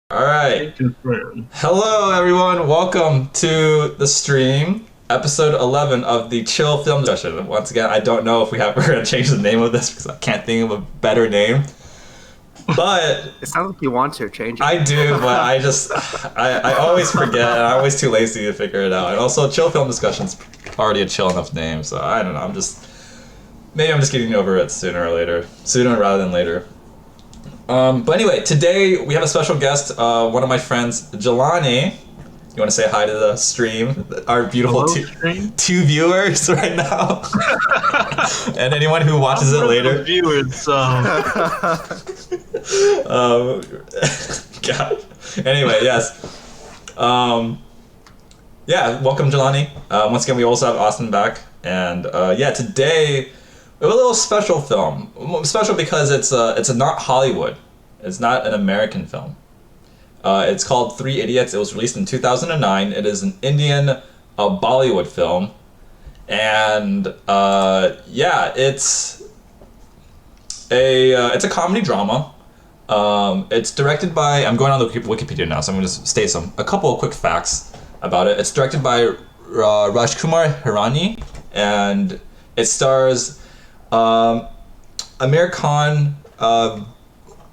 All right. Hello, everyone. Welcome to the stream, episode 11 of the Chill Film Discussion. Once again, I don't know if we're going to change the name of this because I can't think of a better name. But it sounds like you want to change it. I do, but I always forget, and I'm always too lazy to figure it out. And also, Chill Film Discussion's already a chill enough name, so I don't know. Maybe I'm just getting over it sooner rather than later. But anyway, today we have a special guest, one of my friends, Jelani. You want to say hi to the stream? Our beautiful two viewers right now. And anyone who watches it later. Viewers, God. Anyway, yes. Yeah, welcome, Jelani. Once again, we also have Austin back. And today we have a little special film. Special because it's not Hollywood. It's not an American film. It's called Three Idiots. It was released in 2009. It is an Indian Bollywood film. And it's a comedy drama. It's directed by, I'm going on the Wikipedia now, so I'm going to state a couple of quick facts about it. It's directed by Rajkumar Hirani, and it stars Amir Khan,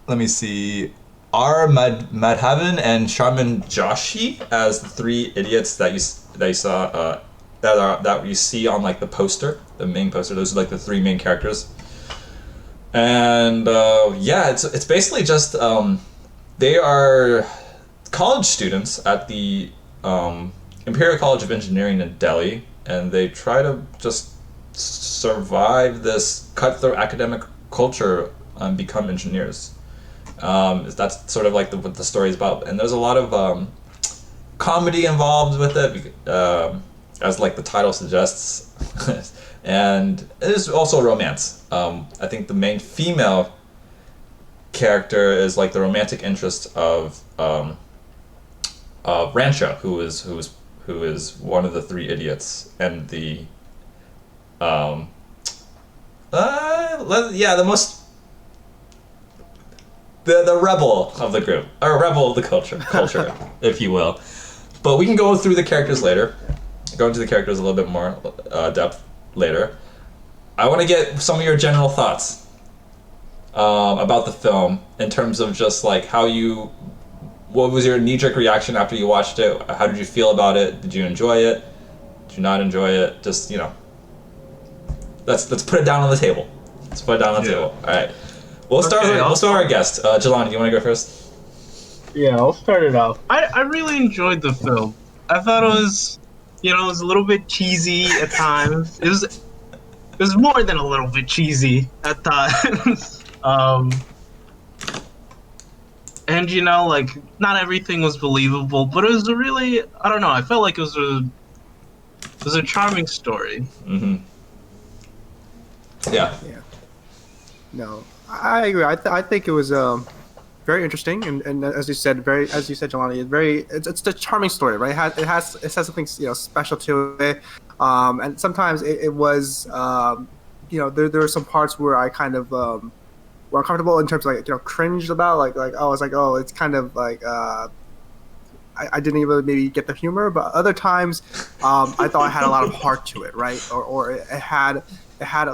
let me see, R. Madhavan and Sharman Joshi as the three idiots that you saw that you see on like the poster, the main poster. Those are like the three main characters. And it's basically just they are college students at the Imperial College of Engineering in Delhi, and they try to just survive this cutthroat academic culture and become engineers. That's sort of like what the story is about, and there's a lot of comedy involved with it, as like the title suggests, and there's also romance. I think the main female character is like the romantic interest of Rancha, who is one of the three idiots, and the the rebel of the group, or rebel of the culture, if you will. But we can go through the characters later. Go into the characters a little bit more depth later. I want to get some of your general thoughts about the film in terms of just like what was your knee-jerk reaction after you watched it? How did you feel about it? Did you enjoy it? Did you not enjoy it? Just, let's put it down on the table. Let's put it down on the table. All right. We'll start with our guest. Jelani, do you want to go first? Yeah, I'll start it off. I really enjoyed the film. I thought it was, it was a little bit cheesy at times. It was more than a little bit cheesy at times. And like not everything was believable, but it was a really, I don't know, I felt like it was a charming story. Mm-hmm. Yeah. No, I agree. I think it was very interesting, and as you said, Jelani, it's a charming story, right? It has something special to it, and sometimes it was there were some parts where I kind of were uncomfortable in terms of like cringed about I was like, oh, it's kind of like I didn't even maybe get the humor, but other times I thought it had a lot of heart to it, right? Or it had it had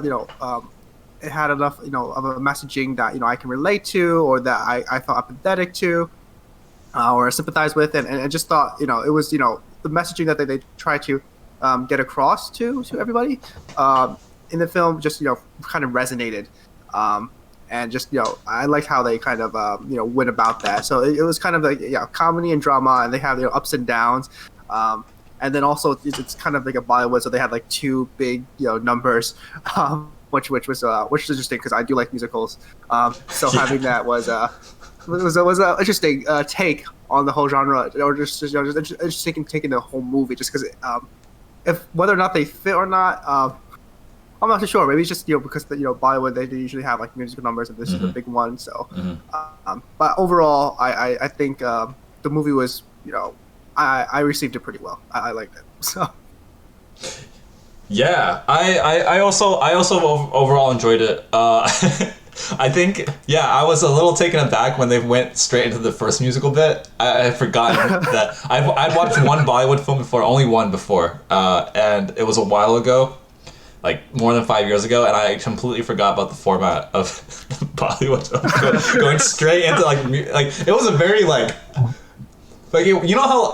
enough of a messaging that I can relate to, or that I felt empathetic to, or sympathize with, and I just thought it was the messaging that they try to get across to everybody in the film just kind of resonated, and just I liked how they kind of went about that. So it was kind of like comedy and drama, and they have ups and downs, and then also it's kind of like a Bollywood, so they had like two big numbers. Which was interesting because I do like musicals. So having that was an interesting take on the whole genre, or just interesting taking the whole movie, just because if whether or not they fit or not, I'm not too sure. Maybe it's just because Bollywood they usually have like musical numbers, and this is a big one. So, but overall, I think the movie was I received it pretty well. I liked it. So. Yeah, I also overall enjoyed it. I think, yeah, I was a little taken aback when they went straight into the first musical bit. I had forgotten that I'd watched one Bollywood film before, only one before, and it was a while ago, like more than 5 years ago, and I completely forgot about the format of Bollywood films. Going straight into like it was a very like you know how.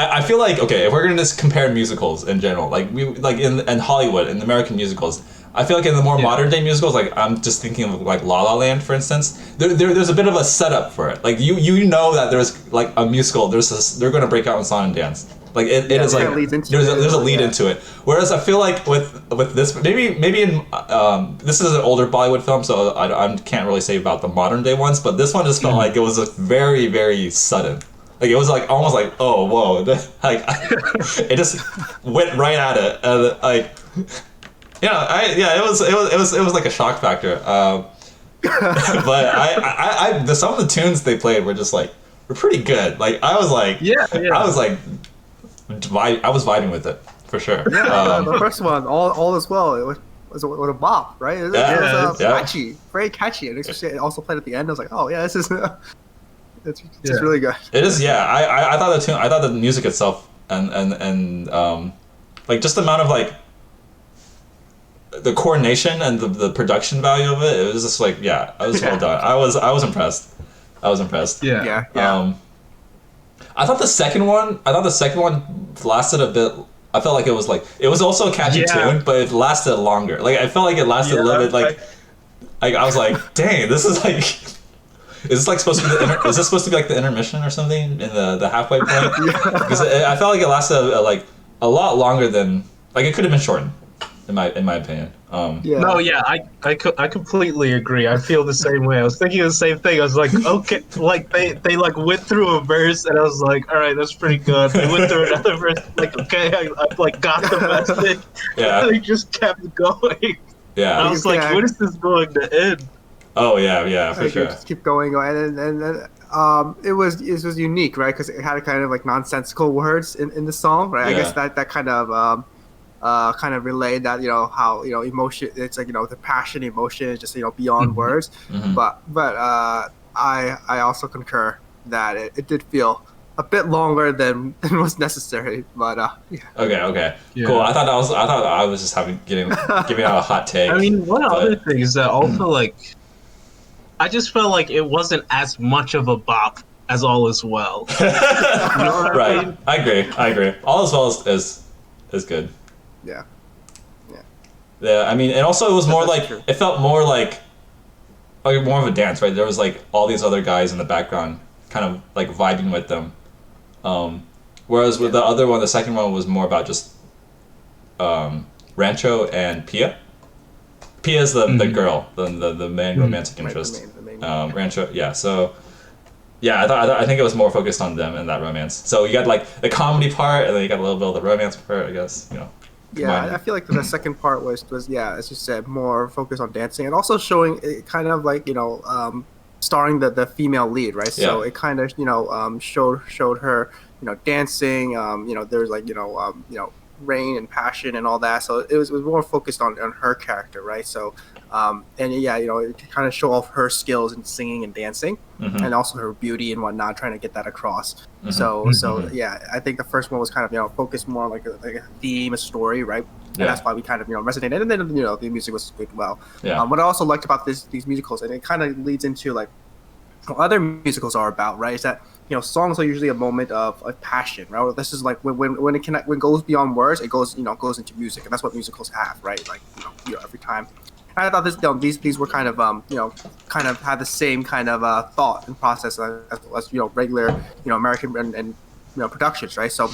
I feel like, okay, if we're gonna just compare musicals in general, like in Hollywood, in American musicals, I feel like in the more modern day musicals, like I'm just thinking of like La La Land, for instance, there's a bit of a setup for it. Like you know that there's like a musical, they're gonna break out in song and dance. Like it is like there's a lead into it. Whereas I feel like with this, maybe in this is an older Bollywood film, so I can't really say about the modern day ones, but this one just felt like it was a very, very sudden. Like it was like almost like, oh whoa, like it just went right at it, and like it was like a shock factor. But some of the tunes they played were just like were pretty good. Like I was like I was like I was vibing with it for sure. Yeah, the first one, all as well. It was a bop, right? It was catchy, very catchy, and especially it also played at the end. I was like, oh yeah, this is. It's really good. It is, yeah. I thought I thought the music itself and like just the amount of like the coordination and the production value of it. It was just like, yeah, it was well done. I was impressed. Yeah. I thought the second one lasted a bit. I felt like it was also a catchy tune, but it lasted longer. Like I felt like it lasted a little bit. Like I was like, dang, this is like. Is this like supposed to be is this supposed to be like the intermission or something in the halfway point? Because I felt like it lasted a lot longer than like it could have been shortened, in my opinion. No, yeah, I completely agree. I feel the same way. I was thinking the same thing. I was like, okay, like they like went through a verse, and I was like, all right, that's pretty good. They went through another verse, like okay, I like got the message. Yeah. And they just kept going. Yeah. I was like, when is this going to end? Oh yeah, for sure. Just keep going, and it was unique, right? Because it had kind of like nonsensical words in the song, right? Yeah. I guess that kind of relayed that how emotion. It's like the passion, emotion is just beyond words. Mm-hmm. But I also concur that it did feel a bit longer than was necessary. But yeah. Okay. Yeah. Cool. I thought I was just giving out a hot take. I mean, one other thing is that also like. I just felt like it wasn't as much of a bop as All Is Well. You know what right. I mean? I agree. All Is Well is good. Yeah. Yeah, I mean, and also it was more That's like true. it felt more like more of a dance, right? There was like all these other guys in the background, kind of like vibing with them. Whereas with the other one, the second one was more about just Rancho and Pia. Pia's the girl, the main romantic interest. The main Rancho, yeah. So, yeah, I think it was more focused on them and that romance. So you got like the comedy part, and then you got a little bit of the romance part, I guess. Yeah, combined. I feel like the second part was as you said, more focused on dancing and also showing it kind of like starring the female lead, right? So it kind of showed her dancing. There's like rain and passion and all that. So it was more focused on her character, right? So it kind of show off her skills in singing and dancing, and also her beauty and whatnot, trying to get that across. So yeah, I think the first one was kind of focused more on like a theme, a story, right? And that's why we kind of resonated. And then the music was good. Well, what I also liked about these musicals, and it kind of leads into like what other musicals are about, right? Is that songs are usually a moment of passion, right? This is like when it goes beyond words, it goes into music, and that's what musicals have, right? Like every time. And I thought these were kind of kind of had the same kind of thought and process as regular American and productions, right? So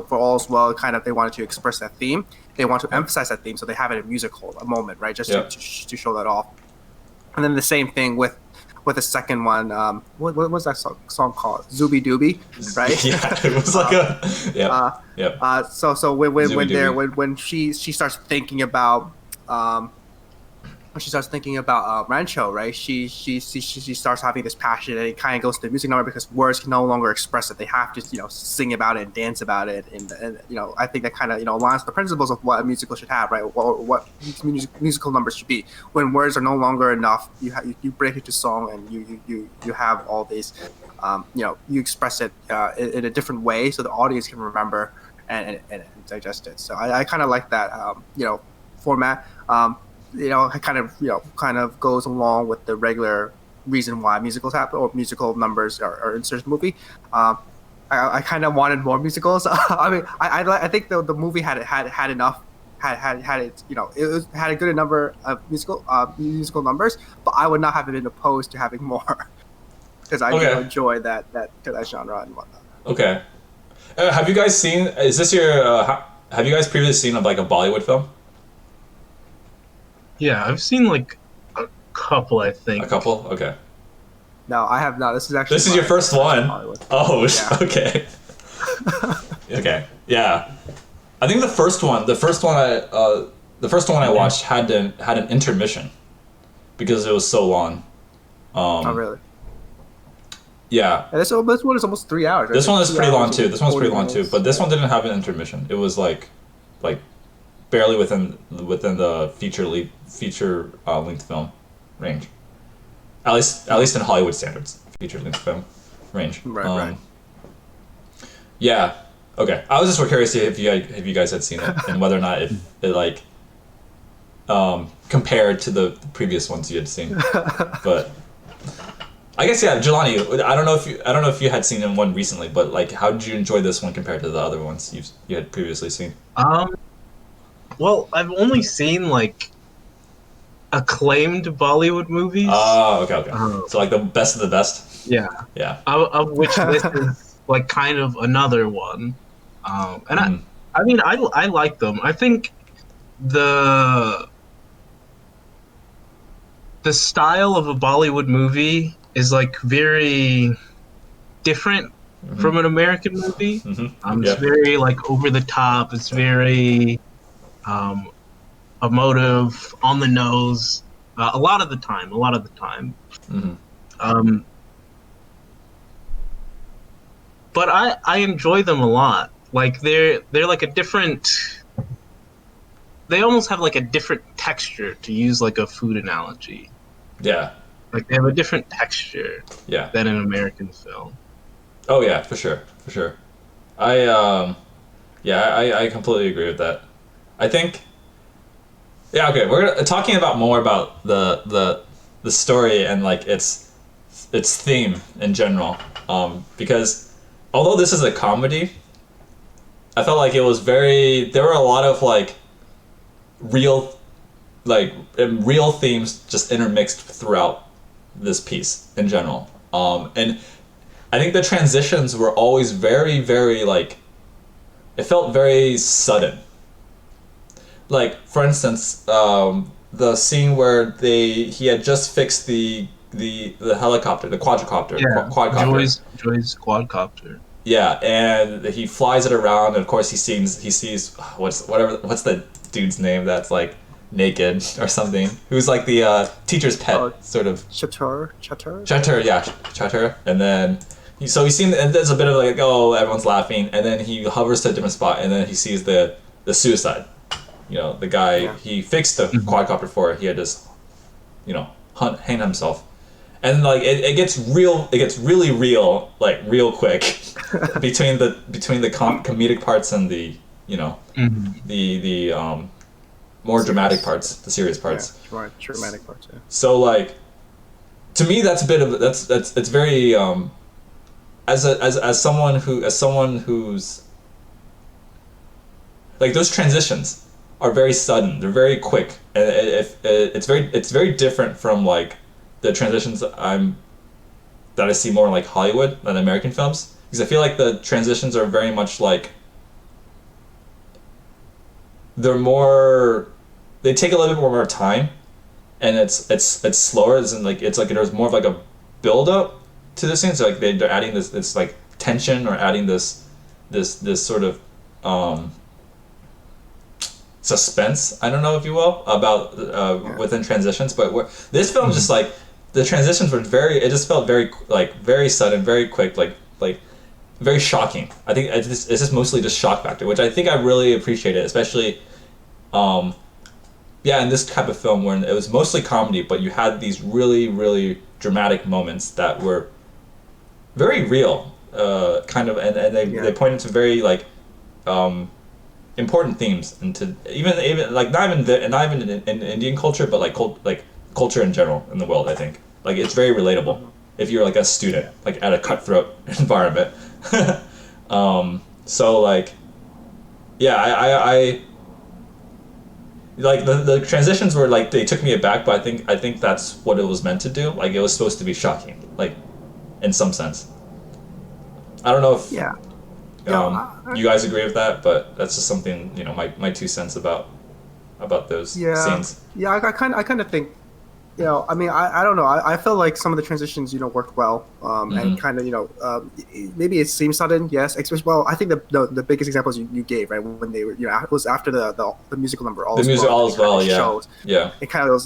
for All's Well, kind of they wanted to express that theme, they want to emphasize that theme, so they have it in musical, a moment, right? Just to show that off. And then the same thing with the second one, what was that song called? Zooby Dooby, right? Yeah, it was like So when she starts thinking about when she starts thinking about Rancho, right? She starts having this passion, and it kind of goes to the music number because words can no longer express it. They have to, sing about it and dance about it, and I think that kind of aligns with the principles of what a musical should have, right? Or what musical numbers should be. When words are no longer enough, you break into song, and you have all these, you express it in a different way so the audience can remember and digest it. So I kind of like that, format. It kind of goes along with the regular reason why musicals happen or musical numbers are in certain movie. I kind of wanted more musicals. I mean, I think the movie had enough. Had it, had a good number of musical numbers, but I would not have been opposed to having more because I do enjoy that genre and whatnot. Okay. Have you guys seen? Is this your? Have you guys previously seen like a Bollywood film? Yeah, I've seen like a couple, I think. A couple? Okay. No, I have not. This is your first one? Oh, yeah. Okay. Okay. Yeah. I think the first one I watched had an intermission because it was so long. Oh, really? Yeah. And this one is almost 3 hours. Right? This one is pretty long too. But this yeah. one didn't have an intermission. It was like barely within the feature length film range. At least in Hollywood standards, feature length film range. Right. Yeah. Okay. I was just curious if you guys had seen it and whether or not it like compared to the previous ones you had seen. But I guess Jelani, I don't know if you had seen one recently, but like how did you enjoy this one compared to the other ones you had previously seen? Well, I've only seen like acclaimed Bollywood movies. Oh, okay. So like the best of the best. Yeah. Yeah. Of which this is like kind of another one. And I mean I like them. I think the style of a Bollywood movie is like very different from an American movie. It's very like over the top. It's very emotive, on the nose, a lot of the time. But I enjoy them a lot. Like they're like a different. They almost have like a different texture, to use like a food analogy. Yeah. Like they have a different texture. Yeah. Than an American film. Oh yeah, for sure. I completely agree with that. I think. Yeah. Okay. We're talking about more about the story and like its theme in general. Because although this is a comedy, I felt like it was there were a lot of like real themes just intermixed throughout this piece in general. And I think the transitions were always very, very like, it felt very sudden. Like, for instance, the scene where he had just fixed the helicopter, the quadcopter. Joy's quadcopter. Yeah, and he flies it around, and of course he sees what's the dude's name that's like naked or something, who's like the teacher's pet, sort of. Chatur, yeah, Chatur. And then so he's seen, and there's a bit of like, oh, everyone's laughing, and then he hovers to a different spot, and then he sees the suicide. The guy he fixed the quadcopter for, he had just hang himself. And like it gets really real, like real quick between the comedic parts and the the more dramatic parts, the serious parts. Yeah, right, dramatic parts. Yeah. So like, to me, that's a bit of it's very as someone who's like, those transitions are very sudden. They're very quick, and it's very different from like the transitions that I see more in like Hollywood than American films, because I feel like the transitions are very much like they take a little bit more time, and it's slower. It's like there's more of like a build up to this scene. So like they're adding this like tension, or adding this sort of suspense. I don't know if you will about within transitions, but this film just like the transitions were very. It just felt very like very sudden, very quick, like very shocking. I think it's just mostly just shock factor, which I think I really appreciated, especially. Yeah, in this type of film where it was mostly comedy, but you had these really, really dramatic moments that were very real, kind of, and they pointed to very like important themes, and to even like not even in Indian culture, but like culture in general in the world. I think like it's very relatable if you're like a student, like at a cutthroat environment. So like, yeah, I like the transitions were like they took me aback, but I think that's what it was meant to do. Like it was supposed to be shocking, like in some sense. I don't know if Yeah. you guys agree with that, but that's just something my 2 cents about those Yeah, scenes. yeah. I kind of think, I mean, I don't know. I feel like some of the transitions, worked well, and Mm-hmm. kind of, maybe it seems sudden, yes. Especially, well, I think the biggest examples you gave, right, when they were, it was after the musical number, All The Is music Well, all that as it kind well, of yeah, shows. yeah. It kind of was,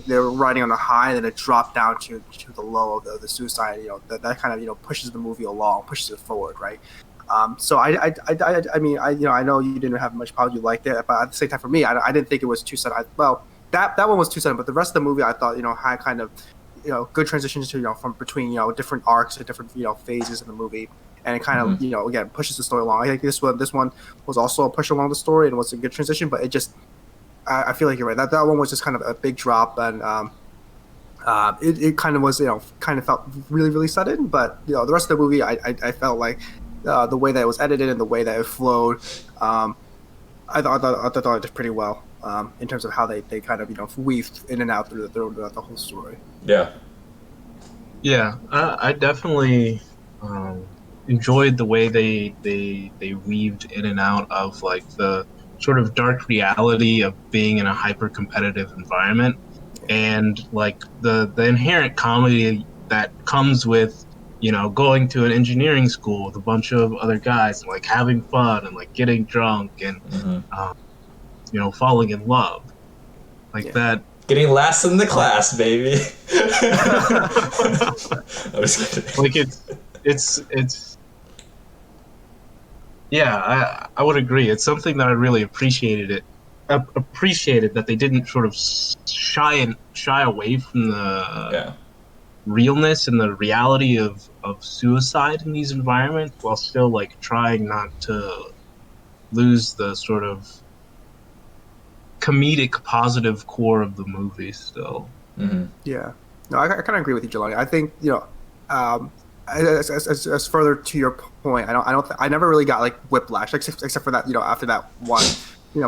they were riding on a high, and then it dropped down to the low of the suicide. That kind of, pushes the movie along, pushes it forward, right. So I mean, I know you didn't have much problem, you liked it, but at the same time, for me, I didn't think it was too sudden. Well, that one was too sudden, but the rest of the movie I thought had kind of good transitions to from between different arcs and different phases in the movie, and it kind of Mm-hmm. again pushes the story along. I think this one was also a push along the story and was a good transition, but it just I feel like you're right, that one was just kind of a big drop, and it kind of was kind of felt really really sudden, but the rest of the movie I felt like the way that it was edited and the way that it flowed, I thought it did pretty well, in terms of how they kind of weaved in and out throughout the whole story. Yeah. Yeah, I definitely um, enjoyed the way they weaved in and out of like the sort of dark reality of being in a hyper competitive environment, and like the inherent comedy that comes with going to an engineering school with a bunch of other guys and like having fun and like getting drunk and Mm-hmm. um, falling in love like Yeah. that. Getting last in the um, class, baby. I was kidding. like it's yeah, I would agree. It's something that I really appreciated that they didn't sort of shy away from the Yeah. realness and the reality of suicide in these environments, while still like trying not to lose the sort of comedic positive core of the movie still. Mm-hmm. Yeah, no, I kind of agree with you, Jelani. I think um, as further to your point, I never really got like whiplash, except for that after that one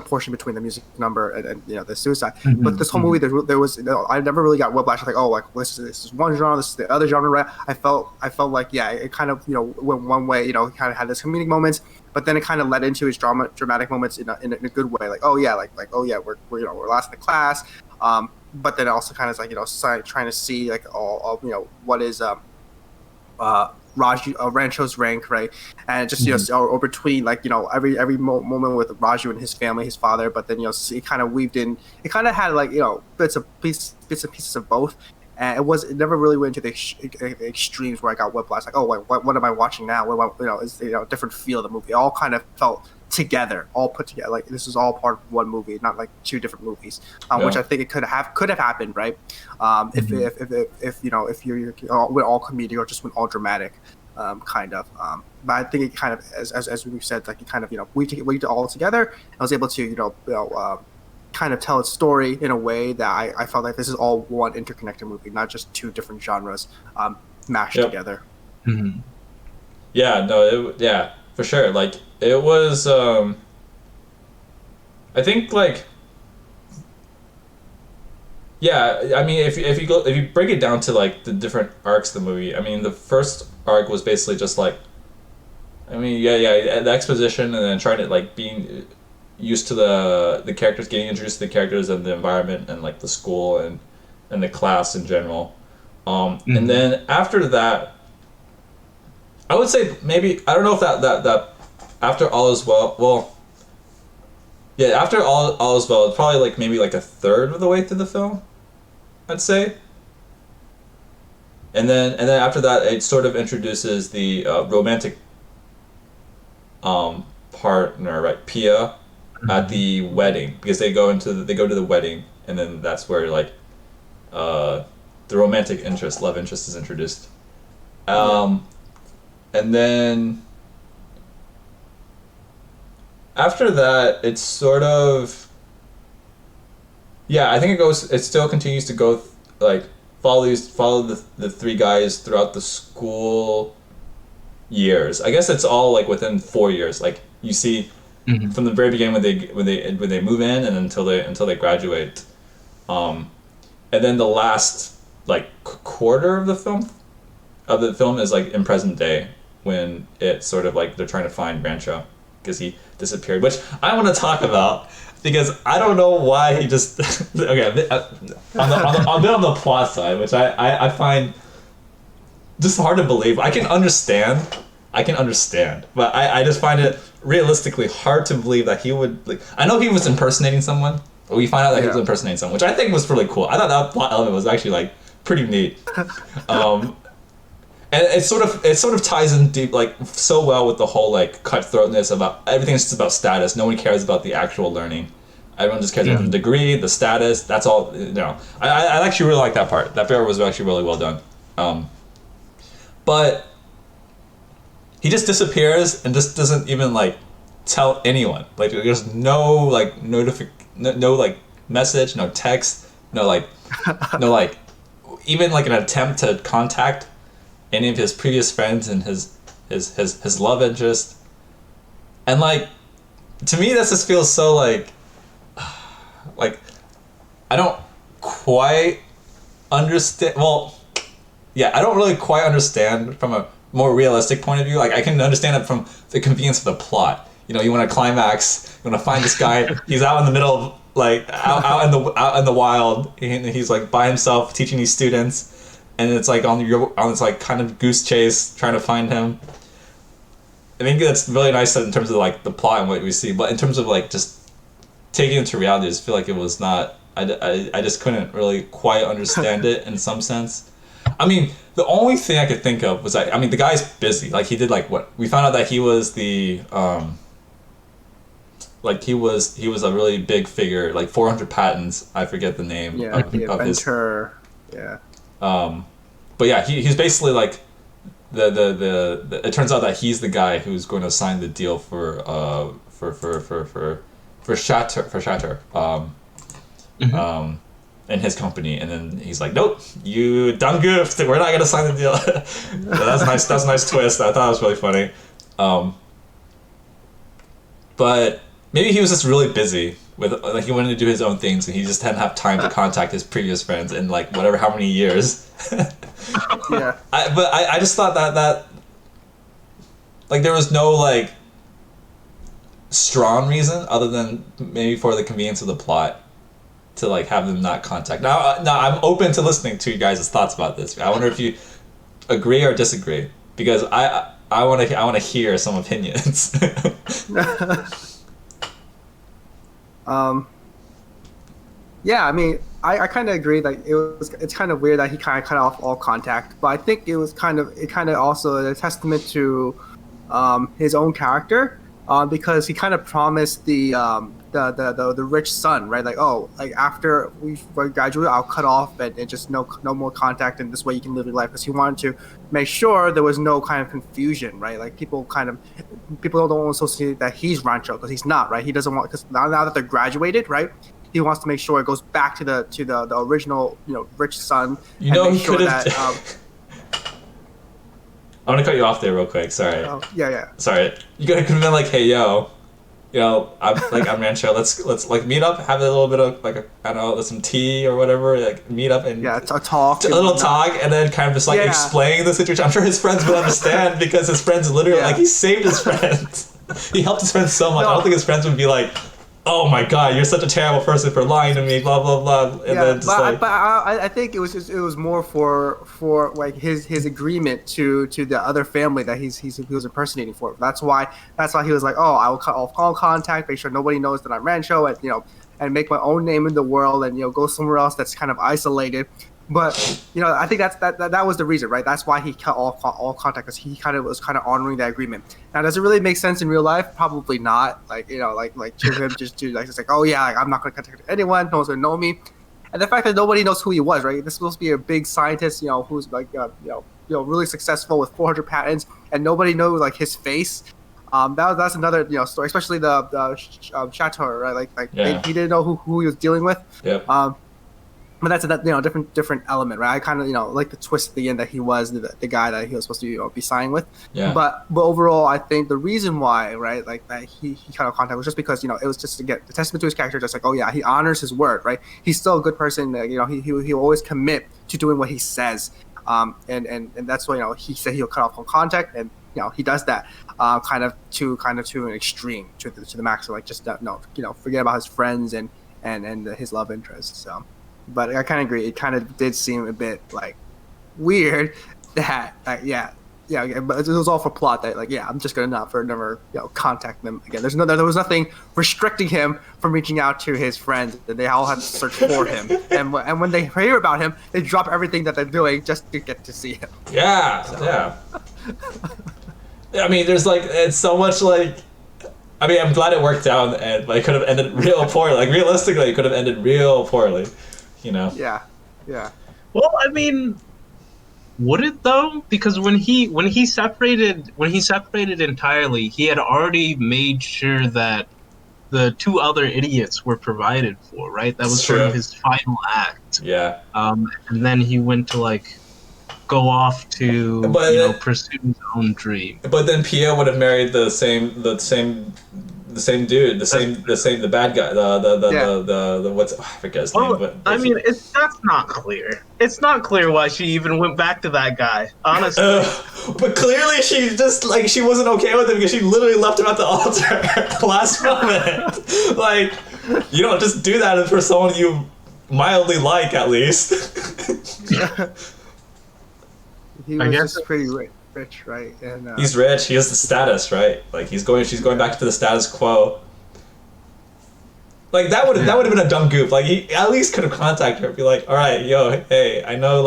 portion between the music number and the suicide. But this whole movie, there was I never really got whiplash. Like, oh, like this is one genre, this is the other genre. Right? I felt like, yeah, it kind of went one way. Kind of had this comedic moments, but then it kind of led into its dramatic moments in a good way. Like, oh yeah, like oh yeah, we're we're last in the class. But then it also kind of like trying to see like all what is Raju Rancho's rank, right? And just or between like every moment with Raju and his family, his father, but then it kind of weaved in. It kind of had like bits and pieces of both, and it never really went into the extremes where I got whiplash. Like, oh, what am I watching now? Is a different feel of the movie. It all kind of felt together, all put together. Like this is all part of one movie, not like two different movies, which Yeah. I think it could have happened, right? If if you're with all comedic or just with all dramatic, kind of. But I think it kind of, as we've said, like it kind of weaved it all together. And I was able to kind of tell its story in a way that I felt like this is all one interconnected movie, not just two different genres mashed Yep. together. Mm-hmm. Yeah, no, yeah, for sure. Like it was I think like yeah, I mean if you break it down to like the different arcs of the movie, I mean the first arc was basically just like I mean yeah, the exposition and then trying to like being used to the characters, getting introduced to the characters and the environment and like the school and the class in general. And then after that I would say maybe I don't know if that after all is well Yeah, after all is well, it's probably like maybe like a third of the way through the film, I'd say. And then after that, it sort of introduces the romantic partner, right, Pia, at the wedding, because they go to the wedding, and then that's where like the romantic interest, love interest, is introduced. And then after that, it's sort of, yeah. I think it still continues to go like follow the three guys throughout the school years. I guess it's all like within 4 years. Like you see from the very beginning when they move in and until they graduate, and then the last like quarter of the film is like in present day, when it's sort of like they're trying to find Rancho because he disappeared, which I want to talk about because I don't know why he just okay, a bit on the plot side, which I find just hard to believe. I can understand, but I just find it realistically hard to believe that he would, like, I know he was impersonating someone, but we find out that he was impersonating someone, which I think was really cool. I thought that plot element was actually like pretty neat. And it sort of ties in deep, like, so well with the whole like cutthroatness about everything's just about status. No one cares about the actual learning. Everyone just cares about the degree, the status. That's all. You know, I actually really like that part. That part was actually really well done. But he just disappears and just doesn't even like tell anyone. Like there's no like no like message, no text, no like even like an attempt to contact any of his previous friends and his love interest. And like, to me that just feels so like I don't quite understand. Well, yeah, I don't really quite understand from a more realistic point of view. Like I can understand it from the convenience of the plot. You know, you want to climax, you want to find this guy. He's out in the middle of like out in the wild. He's like by himself teaching these students. And it's like on this like kind of goose chase trying to find him. I think that's really nice in terms of like the plot and what we see, but in terms of like just taking it to reality, I just feel like it was not. I just couldn't really quite understand it in some sense. I mean, the only thing I could think of was that, I mean, the guy's busy. Like he did like what we found out that he was the like he was a really big figure, like 400 patents. I forget the name of the inventor. But yeah, he's basically like the it turns out that he's the guy who's going to sign the deal for Shatter in his company, and then he's like, nope, you dumb goof, we're not gonna sign the deal. So that's a nice twist. I thought it was really funny. But maybe he was just really busy with, like, he wanted to do his own things and he just didn't have time to contact his previous friends in like whatever how many years. Yeah. I just thought that like there was no like strong reason other than maybe for the convenience of the plot to like have them not contact. Now I'm open to listening to you guys' thoughts about this. I wonder if you agree or disagree, because I want to hear some opinions. Yeah, I mean, I kind of agree. Like it's kind of weird that he kind of cut off all contact, but I think it kind of also a testament to his own character, because he kind of promised the rich son, right? Like, oh, like after we graduate, I'll cut off and just no more contact, and this way you can live your life. Because he wanted to make sure there was no kind of confusion, right? Like people don't associate that he's Rancho, because he's not, right? He doesn't want, because now that they're graduated, right? He wants to make sure it goes back to the original, rich son. He could have. I'm gonna cut you off there real quick. Sorry. Yeah. Sorry. You could have been like, hey, yo, I'm Rancho. Let's like meet up, have a little bit of like I don't know, some tea or whatever. Like meet up and a talk, and then kind of just like explain the situation. I'm sure his friends would understand because his friends literally like he saved his friends. He helped his friends so much. I don't think his friends would be like, oh my god, you're such a terrible person for lying to me, blah blah blah, and Yeah, then just like, but I think it was more for like his agreement to the other family that he was impersonating for. That's why he was like, oh, I will cut off all contact, make sure nobody knows that I'm Rancho, and and make my own name in the world, and go somewhere else that's kind of isolated. But I think that was the reason, right? That's why he cut all contact, because he was kind of honoring that agreement. Now, does it really make sense in real life? Probably not. Like like to him just to like it's like, oh yeah, like, I'm not going to contact anyone. No one's going to know me. And the fact that nobody knows who he was, right? This is supposed to be a big scientist, who's like really successful with 400 patents, and nobody knows like his face. That's another story, especially the Chateau, right? He didn't know who he was dealing with. yep. But that's a different element, right? I kind of like the twist at the end that he was the guy that he was supposed to be signing with. Yeah. But overall, I think the reason why, right, like that he cut off contact was just because it was just to get the testament to his character, just like, oh yeah, he honors his word, right? He's still a good person. He'll always commit to doing what he says. And that's why he said he'll cut off all contact, and he does that kind of to an extreme to the max, so like just forget about his friends and his love interest. So. But I kind of agree. It kind of did seem a bit like weird that yeah, but it was all for plot. That I'm just gonna never contact them again. There was nothing restricting him from reaching out to his friends. They all had to search for him, and when they hear about him, they drop everything that they're doing just to get to see him. Yeah, so. Yeah. I mean, there's it's so much I mean, I'm glad it worked out, and it could have ended real poorly. Like realistically, it could have ended real poorly. Yeah. Well, I mean, would it though? Because when he separated entirely, he had already made sure that the two other idiots were provided for, right? That was sort of his final act. Yeah. And then he went to go off to pursue his own dream. But then Pia would have married the same dude, the bad guy, the what's I forget his name. But I mean, that's not clear. It's not clear why she even went back to that guy, honestly. But clearly she just she wasn't okay with him because she literally left him at the altar last moment. You don't just do that for someone you mildly like, at least. He was just pretty rich, right? And he's rich. He has the status, right? She's going back to the status quo. That would have been a dumb goof. He at least could have contacted her and be like, all right, yo, hey, I know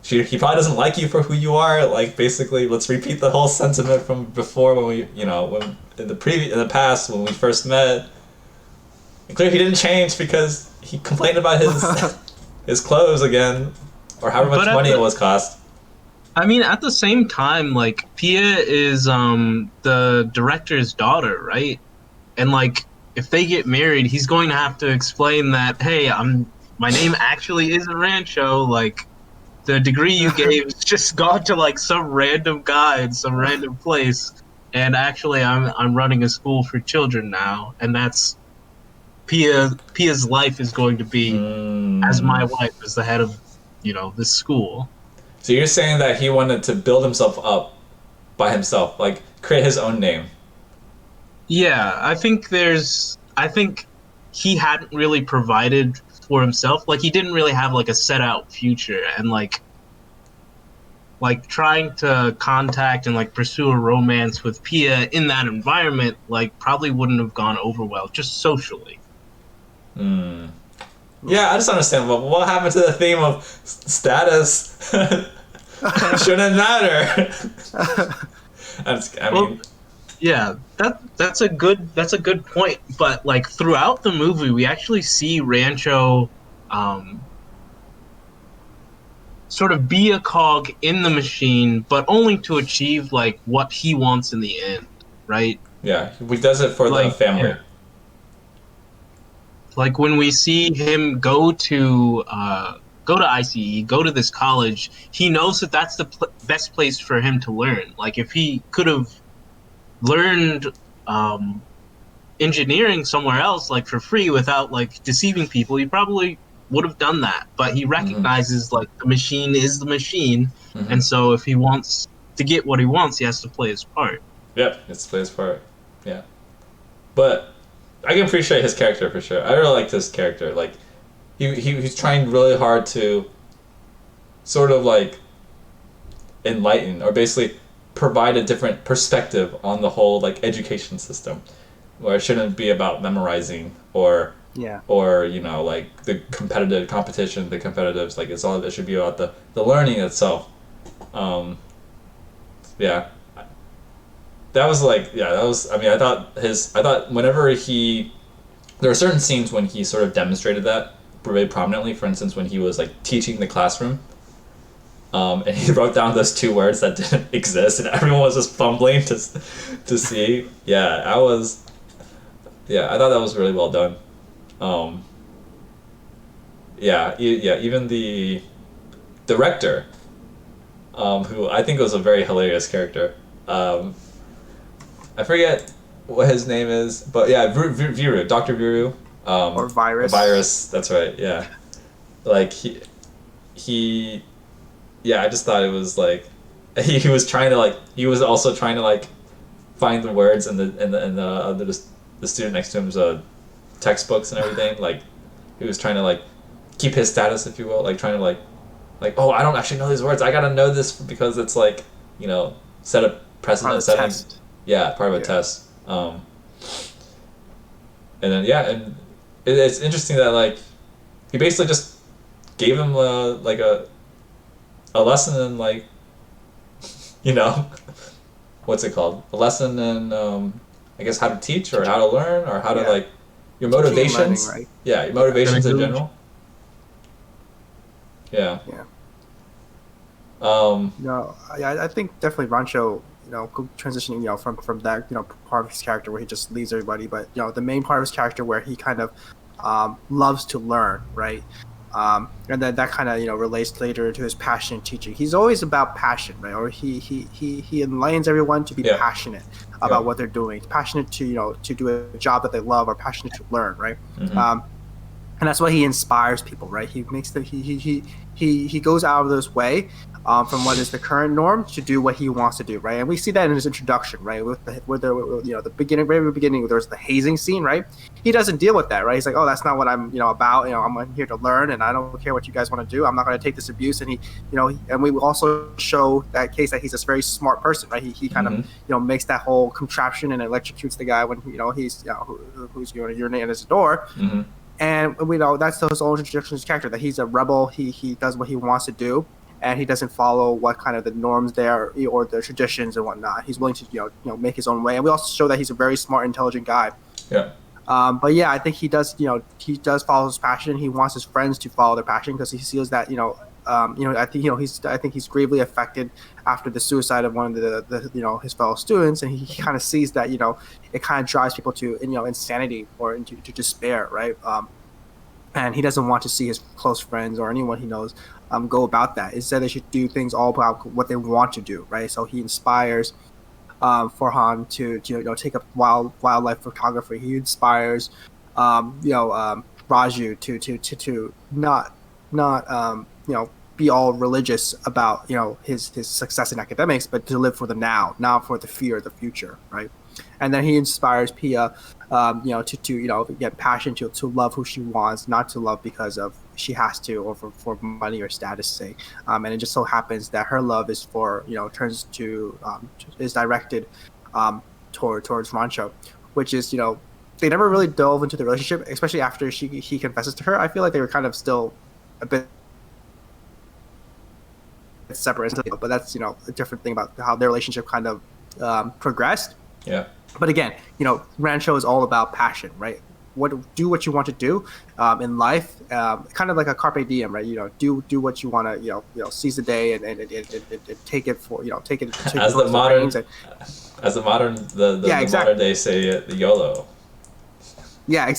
he probably doesn't like you for who you are. Basically, let's repeat the whole sentiment from before when we when in the past when we first met. And clearly he didn't change because he complained about his clothes again, or however much money it was cost. I mean, at the same time, Pia is the director's daughter, right? And if they get married, he's going to have to explain that, hey, my name actually isn't Rancho. The degree you gave is just gone to some random guy in some random place, and actually I'm running a school for children now, and that's Pia's life is going to be as my wife as the head of this school. So you're saying that he wanted to build himself up by himself, create his own name. Yeah, I think he hadn't really provided for himself. He didn't really have a set out future, and trying to contact and pursue a romance with Pia in that environment probably wouldn't have gone over well, just socially. Yeah, I just understand what happened to the theme of status. Shouldn't matter. I mean, yeah, that's a good point. But throughout the movie, we actually see Rancho, sort of be a cog in the machine, but only to achieve what he wants in the end, right? Yeah, he does it for the family. Yeah. When we see him go to ICE, go to this college, he knows that that's the best place for him to learn. If he could have learned engineering somewhere else, for free without deceiving people, he probably would have done that. But he recognizes the machine is the machine, and so if he wants to get what he wants, he has to play his part. Yep, he has to play his part. Yeah, but I can appreciate his character for sure. I really liked his character. Like, he's trying really hard to sort of like enlighten or basically provide a different perspective on the whole like education system, where it shouldn't be about memorizing or Yeah. or you know like the competitive competition, the competitives. Like it should be about the learning itself. Um, yeah, that was like yeah that was. I mean, I thought whenever there are certain scenes when he sort of demonstrated that very prominently. For instance, when he was like teaching the classroom. And he wrote down those two words that didn't exist, and everyone was just fumbling to see. Yeah, I thought that was really well done. Um, yeah, even the director, who I think was a very hilarious character. I forget what his name is, but yeah, Viru, Dr. Viru. Or Virus. Virus, that's right. Yeah, like he yeah, I just thought it was like he was trying to like he was also trying to like find the words in the student next to him's textbooks and everything. Like he was trying to like keep his status, if you will, like trying to like oh, I don't actually know these words. I gotta know this because it's like set a precedent, setting. Test. Yeah, part of a test. And then and it's interesting that like he basically just gave him a lesson in like what's it called, a lesson in I guess how to teach or how to learn or how to like your motivations, learning, right? Yeah, your motivations in general. Yeah. I think definitely Rancho transitioning from that part of his character where he just leaves everybody, but the main part of his character where he kind of loves to learn, right? And then that kind of relates later to his passion in teaching. He's always about passion, right? Or he enlightens everyone to be passionate about what they're doing, passionate to to do a job that they love, or passionate to learn, right? Mm-hmm. And that's why he inspires people, right? He makes he goes out of his way from what is the current norm to do what he wants to do, right? And we see that in his introduction, right? With the beginning, very beginning, there's the hazing scene, right? He doesn't deal with that, right? He's like, oh, that's not what I'm about. I'm here to learn, and I don't care what you guys want to do. I'm not going to take this abuse. And and we also show that case that he's this very smart person, right? He kind of makes that whole contraption and electrocutes the guy when he's who's going to urinate at his door. Mm-hmm. And we know that's his own introduction to his character, that he's a rebel. He does what he wants to do, and he doesn't follow what kind of the norms there or the traditions and whatnot. He's willing to make his own way. And we also show that he's a very smart, intelligent guy. Yeah. But yeah, I think he does follow his passion. He wants his friends to follow their passion because he feels that I think he's gravely affected after the suicide of one of the his fellow students, and he kind of sees that it kind of drives people to insanity or into despair, right? And he doesn't want to see his close friends or anyone he knows go about that. Instead, they should do things all about what they want to do, right? So he inspires Farhan to take up wildlife photography. He inspires Raju to not be all religious about his success in academics, but to live for the now, not for the fear of the future, right? And then he inspires Pia to get passion to love who she wants, not to love because of she has to or for money or status sake. And it just so happens that her love is is directed towards Rancho, which is they never really delve into the relationship, especially after he confesses to her. I feel like they were kind of still a bit separate, but that's a different thing about how their relationship kind of progressed. Yeah. But again, Rancho is all about passion, right? Do what you want to do in life, kind of like a carpe diem, right? Do what you want to, seize the day and take it for take it. As the modern modern day say the YOLO. Yeah,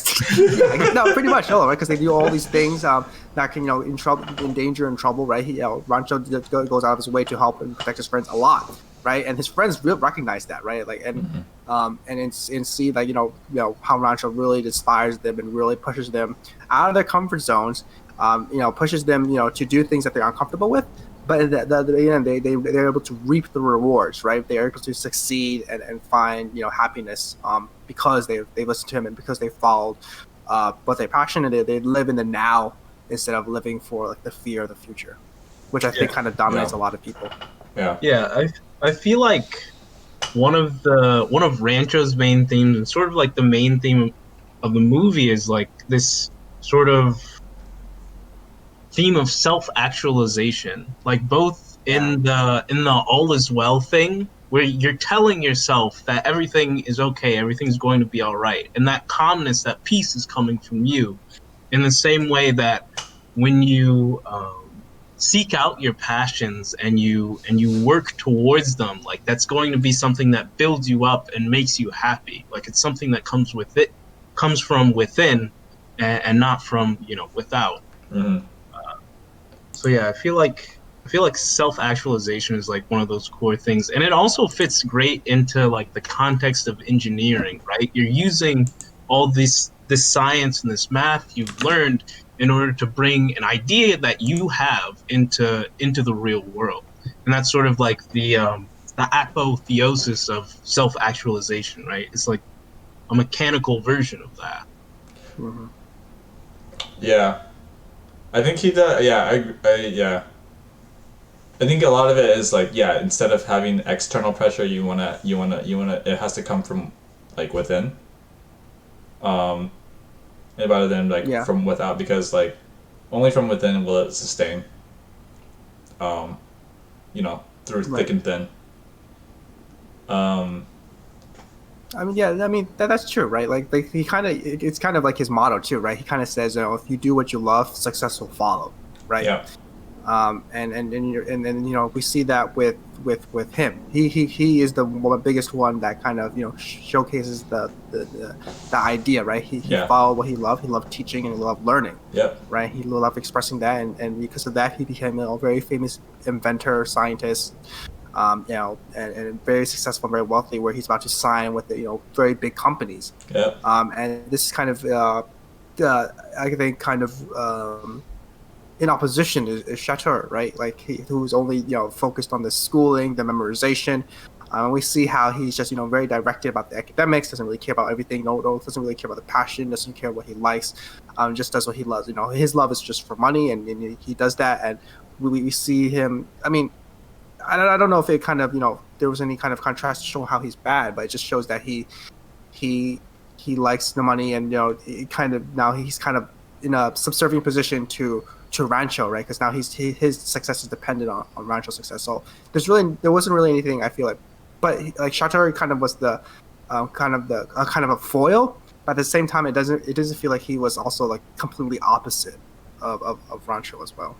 no, pretty much YOLO, right? Because they do all these things that can in danger and trouble, right? Rancho goes out of his way to help and protect his friends a lot. Right, and his friends really recognize that, right? Like, and see like how Rancho really inspires them and really pushes them out of their comfort zones, pushes them to do things that they're uncomfortable with, but at the end, they're able to reap the rewards, right? They're able to succeed and find happiness because they listened to him and because they followed what they're passionate in. They live in the now instead of living for like the fear of the future, which I think kind of dominates a lot of people. Yeah, I feel like one of Rancho's main themes and sort of like the main theme of the movie is like this sort of theme of self-actualization, like both in the all is well thing where you're telling yourself that everything is okay, everything's going to be all right, and that calmness, that peace is coming from you, in the same way that when you seek out your passions and you work towards them, like that's going to be something that builds you up and makes you happy, like it's something that comes from within and not from without. Mm-hmm. So yeah, I feel like self-actualization is like one of those core things, and it also fits great into like the context of engineering, right? You're using all this science and this math you've learned in order to bring an idea that you have into the real world, and that's sort of like the apotheosis of self-actualization, right? It's like a mechanical version of that. Mm-hmm. Yeah, I think he does. Yeah. I think a lot of it is like, instead of having external pressure, you wanna. It has to come from like within. Rather than like from without, because like only from within will it sustain. Through thick and thin. That's true, right? Like he kind of, it's kind of like his motto too, right? He kind of says, if you do what you love, success will follow, right? Yeah. And we see that with him. He is the biggest one that kind of showcases the idea, right? He followed what he loved. He loved teaching and he loved learning. Yeah. Right. He loved expressing that, and because of that, he became a very famous inventor, scientist. And very successful, very wealthy, where he's about to sign with very big companies. Yeah. And this is kind of I think kind of in opposition is Chateau, right? Like who's only focused on the schooling, the memorization. We see how he's just very directed about the academics, doesn't really care about everything. No, doesn't really care about the passion, doesn't care what he likes. Just does what he loves. His love is just for money, and he does that. And we see him. I mean, I don't know if it kind of there was any kind of contrast to show how he's bad, but it just shows that he likes the money, and he's kind of in a subservient position to Rancho, right? Because now his success is dependent on Rancho's success. So there wasn't really anything, I feel like, but like Chateau kind of was the kind of a foil, but at the same time it doesn't feel like he was also like completely opposite of Rancho as well.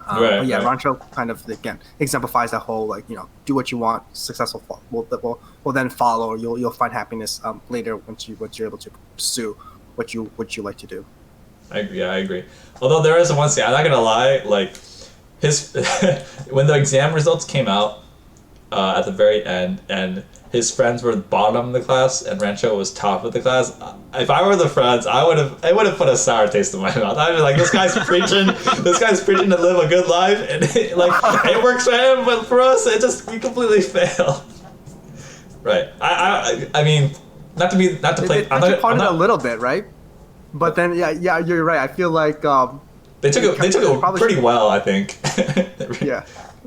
But yeah, right. Rancho kind of again exemplifies that whole like do what you want, successful will then follow. You'll find happiness later once you're able to pursue what you like to do. I agree. Although there is one thing, I'm not gonna lie, like his when the exam results came out at the very end, and his friends were bottom of the class and Rancho was top of the class. If I were the friends, I would have put a sour taste in my mouth. I'd be like, this guy's preaching to live a good life, and it works for him, but for us, we completely fail. Right. I mean, not to play. I'm not a little bit, right? But then, yeah, you're right. I feel like they took it pretty well, I think.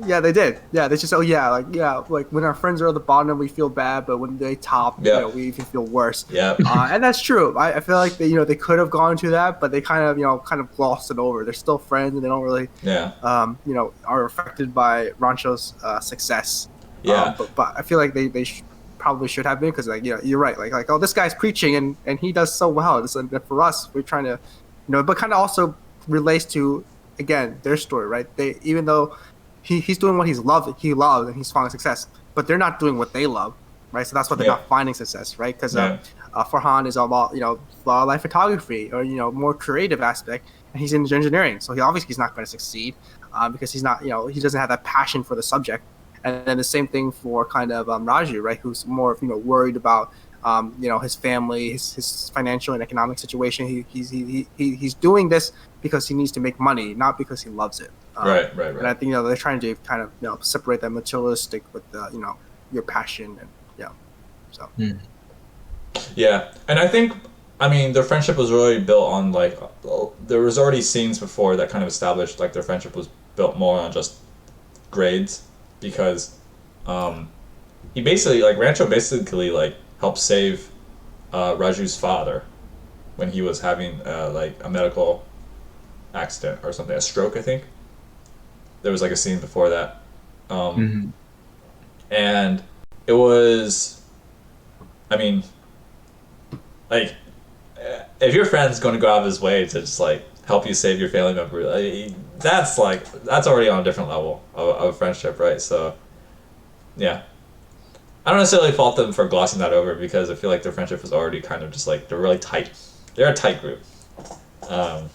Yeah, they did. Yeah, they just like when our friends are at the bottom, we feel bad, but when they top, we even feel worse. Yeah, and that's true. I feel like they could have gone to that, but they kind of glossed it over. They're still friends, and they don't really are affected by Rancho's success. Yeah, but I feel like they probably should have been, because you're right. Like this guy's preaching and he does so well. And for us, we're trying to but kind of also relates to again their story, right? They even though he's doing what he loves and he's finding success, but they're not doing what they love, right? So that's why they're not finding success, right? Because Farhan is all about wildlife photography or more creative aspect, and he's in engineering, so he's not going to succeed because he's not he doesn't have that passion for the subject. And then the same thing for kind of Raju, right? Who's more worried about his family, his financial and economic situation. He's doing this because he needs to make money, not because he loves it. Right. And I think they're trying to kind of separate that materialistic with the your passion and so. Yeah, and I think, I mean, their friendship was really built on like, there was already scenes before that kind of established like their friendship was built more on just grades, because he basically, like, Rancho basically like helped save Raju's father when he was having like a medical accident or something, a stroke, I think. There was like a scene before that, and it was, I mean, like, if your friend's going to go out of his way to just like help you save your family member, that's already on a different level of friendship, right? So, yeah, I don't necessarily fault them for glossing that over, because I feel like their friendship was already kind of just like, they're really tight. They're a tight group, and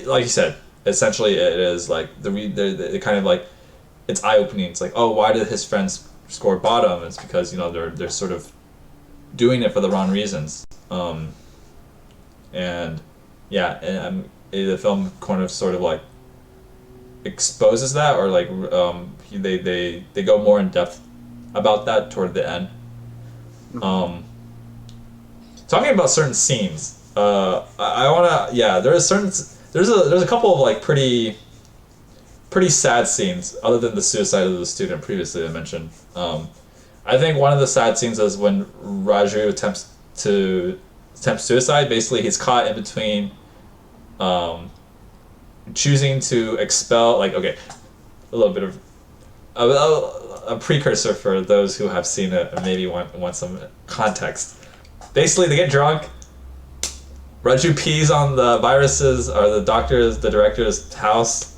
like you said, essentially it is like the kind of like, it's eye opening. It's like, oh, why did his friends score bottom? It's because they're sort of doing it for the wrong reasons, and yeah, and the film kind of sort of like exposes that, or like they go more in depth about that toward the end. Talking about certain scenes, I wanna, there's a couple of like pretty sad scenes, other than the suicide of the student previously I mentioned. I think one of the sad scenes is when Raju attempts suicide. Basically, he's caught in between choosing to expel, like, okay, a little bit of a precursor for those who have seen it and maybe want some context. Basically, they get drunk. Raju pees on the viruses, or the director's house.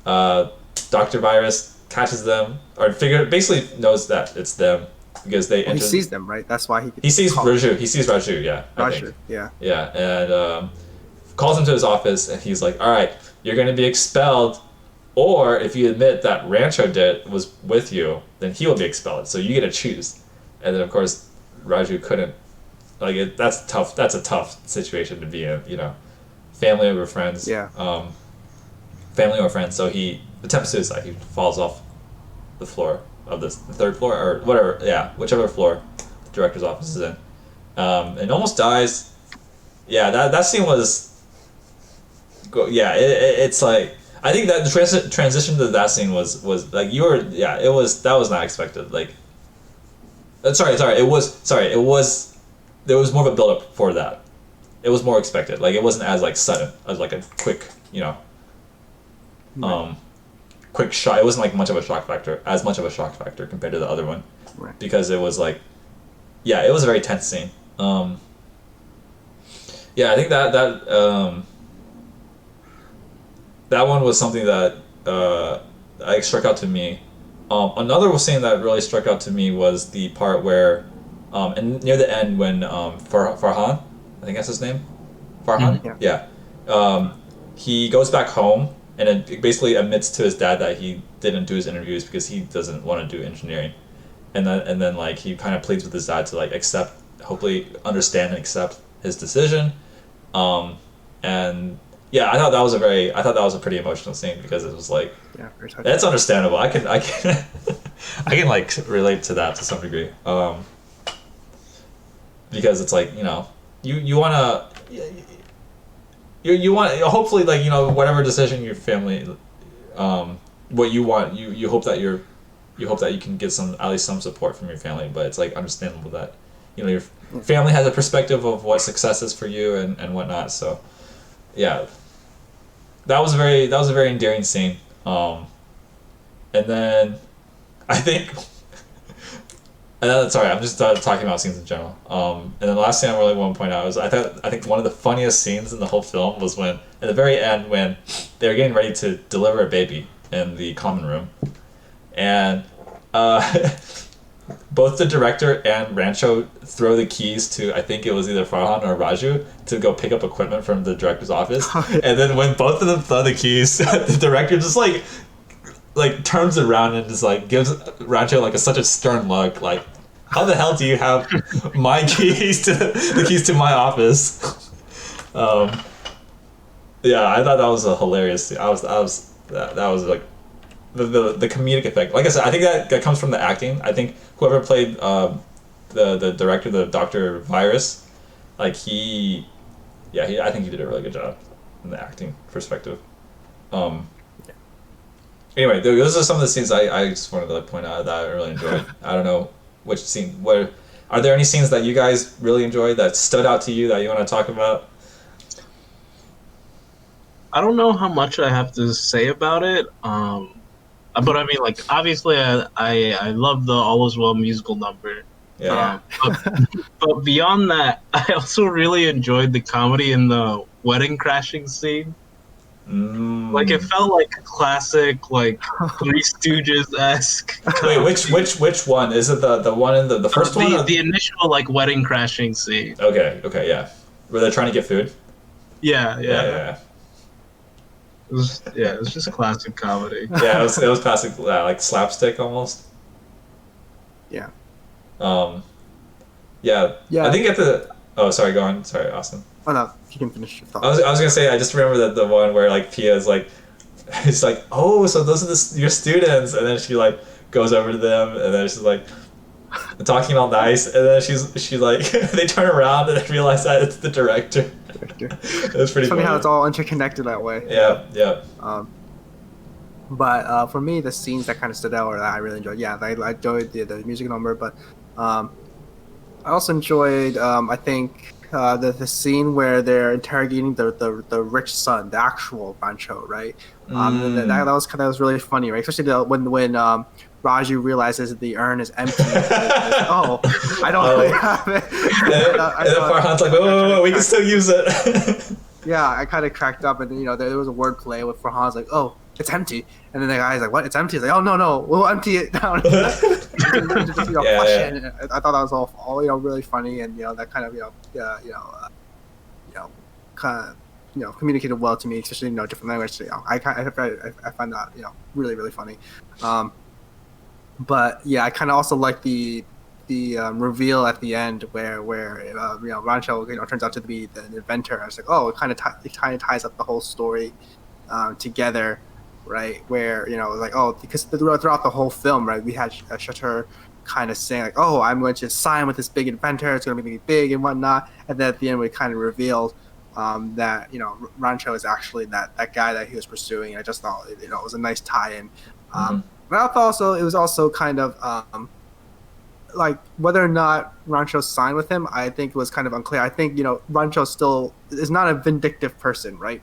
Dr. Virus catches them, or basically knows that it's them, because they he sees them, right? That's why he sees Raju. He sees Raju, yeah. Raju, yeah. Yeah, and calls him to his office, and he's like, all right, you're going to be expelled, or if you admit that Rancho was with you, then he will be expelled, so you get to choose. And then, of course, Raju couldn't, like, that's a tough situation to be in, family over friends. Yeah. Family or friends, so he attempts suicide. He falls off the floor of the third floor, or whatever, whichever floor the director's office is in, and almost dies. Yeah, that scene was, it's like, I think that the transition to that scene was like, that was not expected. Like, there was more of a build up for that. It was more expected. Like, it wasn't as like sudden as like a quick, quick shock. It wasn't like much of a shock factor compared to the other one, right? Because it was like, it was a very tense scene. I think that one was something that struck out to me. Another scene that really struck out to me was the part where, and near the end when Farhan, I think that's his name, Farhan, he goes back home and it basically admits to his dad that he didn't do his interviews because he doesn't want to do engineering, and then like he kind of pleads with his dad to like hopefully understand and accept his decision, and I thought that was a pretty emotional scene, because it was like, very touching. That's understandable. I can I can like relate to that to some degree, because it's like, you want hopefully, like, whatever decision your family, what you want, you hope that you can get at least some support from your family, but it's like understandable that your family has a perspective of what success is for you and whatnot. So that was a very endearing scene. And then I think, sorry, I'm just talking about scenes in general. And then the last thing I really want to point out is I think one of the funniest scenes in the whole film was when, at the very end, when they were getting ready to deliver a baby in the common room, and both the director and Rancho throw the keys to, I think it was either Farhan or Raju, to go pick up equipment from the director's office. And then when both of them throw the keys, the director just like like turns around and just like gives Rancho like such a stern look, like, how the hell do you have my keys to the keys to my office? Yeah, I thought that was a hilarious. That was like the comedic effect. Like I said, I think that comes from the acting. I think whoever played the director, the Dr. Virus, like I think he did a really good job in the acting perspective. Anyway, those are some of the scenes I just wanted to point out that I really enjoyed. I don't know which scene. Are there any scenes that you guys really enjoyed that stood out to you that you want to talk about? I don't know how much I have to say about it. But I mean, like, obviously, I love the All Is Well musical number. Yeah. But beyond that, I also really enjoyed the comedy in the wedding crashing scene. Like, it felt like a classic, like, Three Stooges-esque. Wait, which one? Is it the one in the first one? Or... The initial, like, wedding crashing scene. Okay, yeah. Where they're trying to get food? Yeah. Yeah. It was just classic comedy. Yeah, it was classic, like slapstick almost. Yeah. Yeah. I think at the. Oh, sorry. Go on. Sorry, Austin. Oh no, you can finish your thought. I was gonna say I just remember that the one where like Pia's like, it's like, oh, so those are your students, and then she like goes over to them, and then she's like talking all nice, and then she's like they turn around and realize that it's the director. It was pretty funny how it's all interconnected that way. Yeah. But for me, the scenes that kind of stood out or that I really enjoyed, I enjoyed the music number, but I also enjoyed I think the scene where they're interrogating the rich son, the actual Rancho, right? That was really funny, right? Especially when Raju realizes that the urn is empty. I don't really have it. And then Farhan's like, wait, we can still use it. Yeah, I kind of cracked up, and there was a wordplay with Farhan's like, oh, it's empty, and then the guy's like, what? It's empty? He's like, oh no, we'll empty it down. Flush it. And I thought that was all really funny, and that kind of communicated well to me, especially different language. I find that really really funny. But yeah, I kind of also like the reveal at the end where Rancho turns out to be the inventor. I was like, oh, it kind of ties up the whole story together, right? Where like, oh, because throughout the whole film, right, we had Chater kind of saying like, oh, I'm going to sign with this big inventor, it's going to be big and whatnot, and then at the end we kind of revealed that Rancho is actually that guy that he was pursuing. And I just thought it was a nice tie-in. But I thought it was also kind of like whether or not Rancho signed with him, I think was kind of unclear. I think Rancho still is not a vindictive person, right?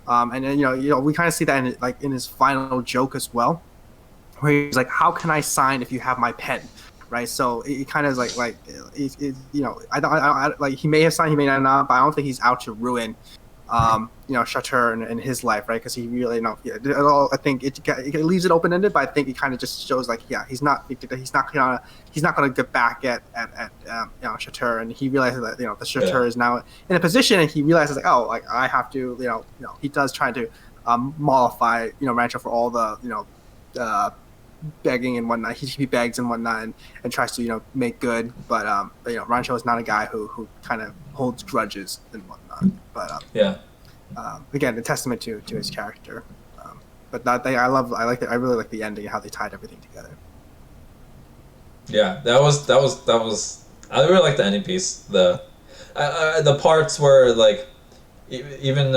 And then we kind of see that in his final joke as well, where he's like, "How can I sign if you have my pen?" Right? So it kind of is like I don't like he may have signed, he may not, but I don't think he's out to ruin Chater and his life, right? Because he really I think it leaves it open ended, but I think it kind of just shows like he's not gonna get back at Chater, and he realizes that the Chater is now in a position, and he realizes like, oh, like I have to he does try to mollify Rancho for all the begging and whatnot. He begs and whatnot and tries to make good, but Rancho is not a guy who kind of holds grudges and whatnot. But again, a testament to his character. But I really like the ending, how they tied everything together. Yeah, that was I really like the ending piece. The parts where like even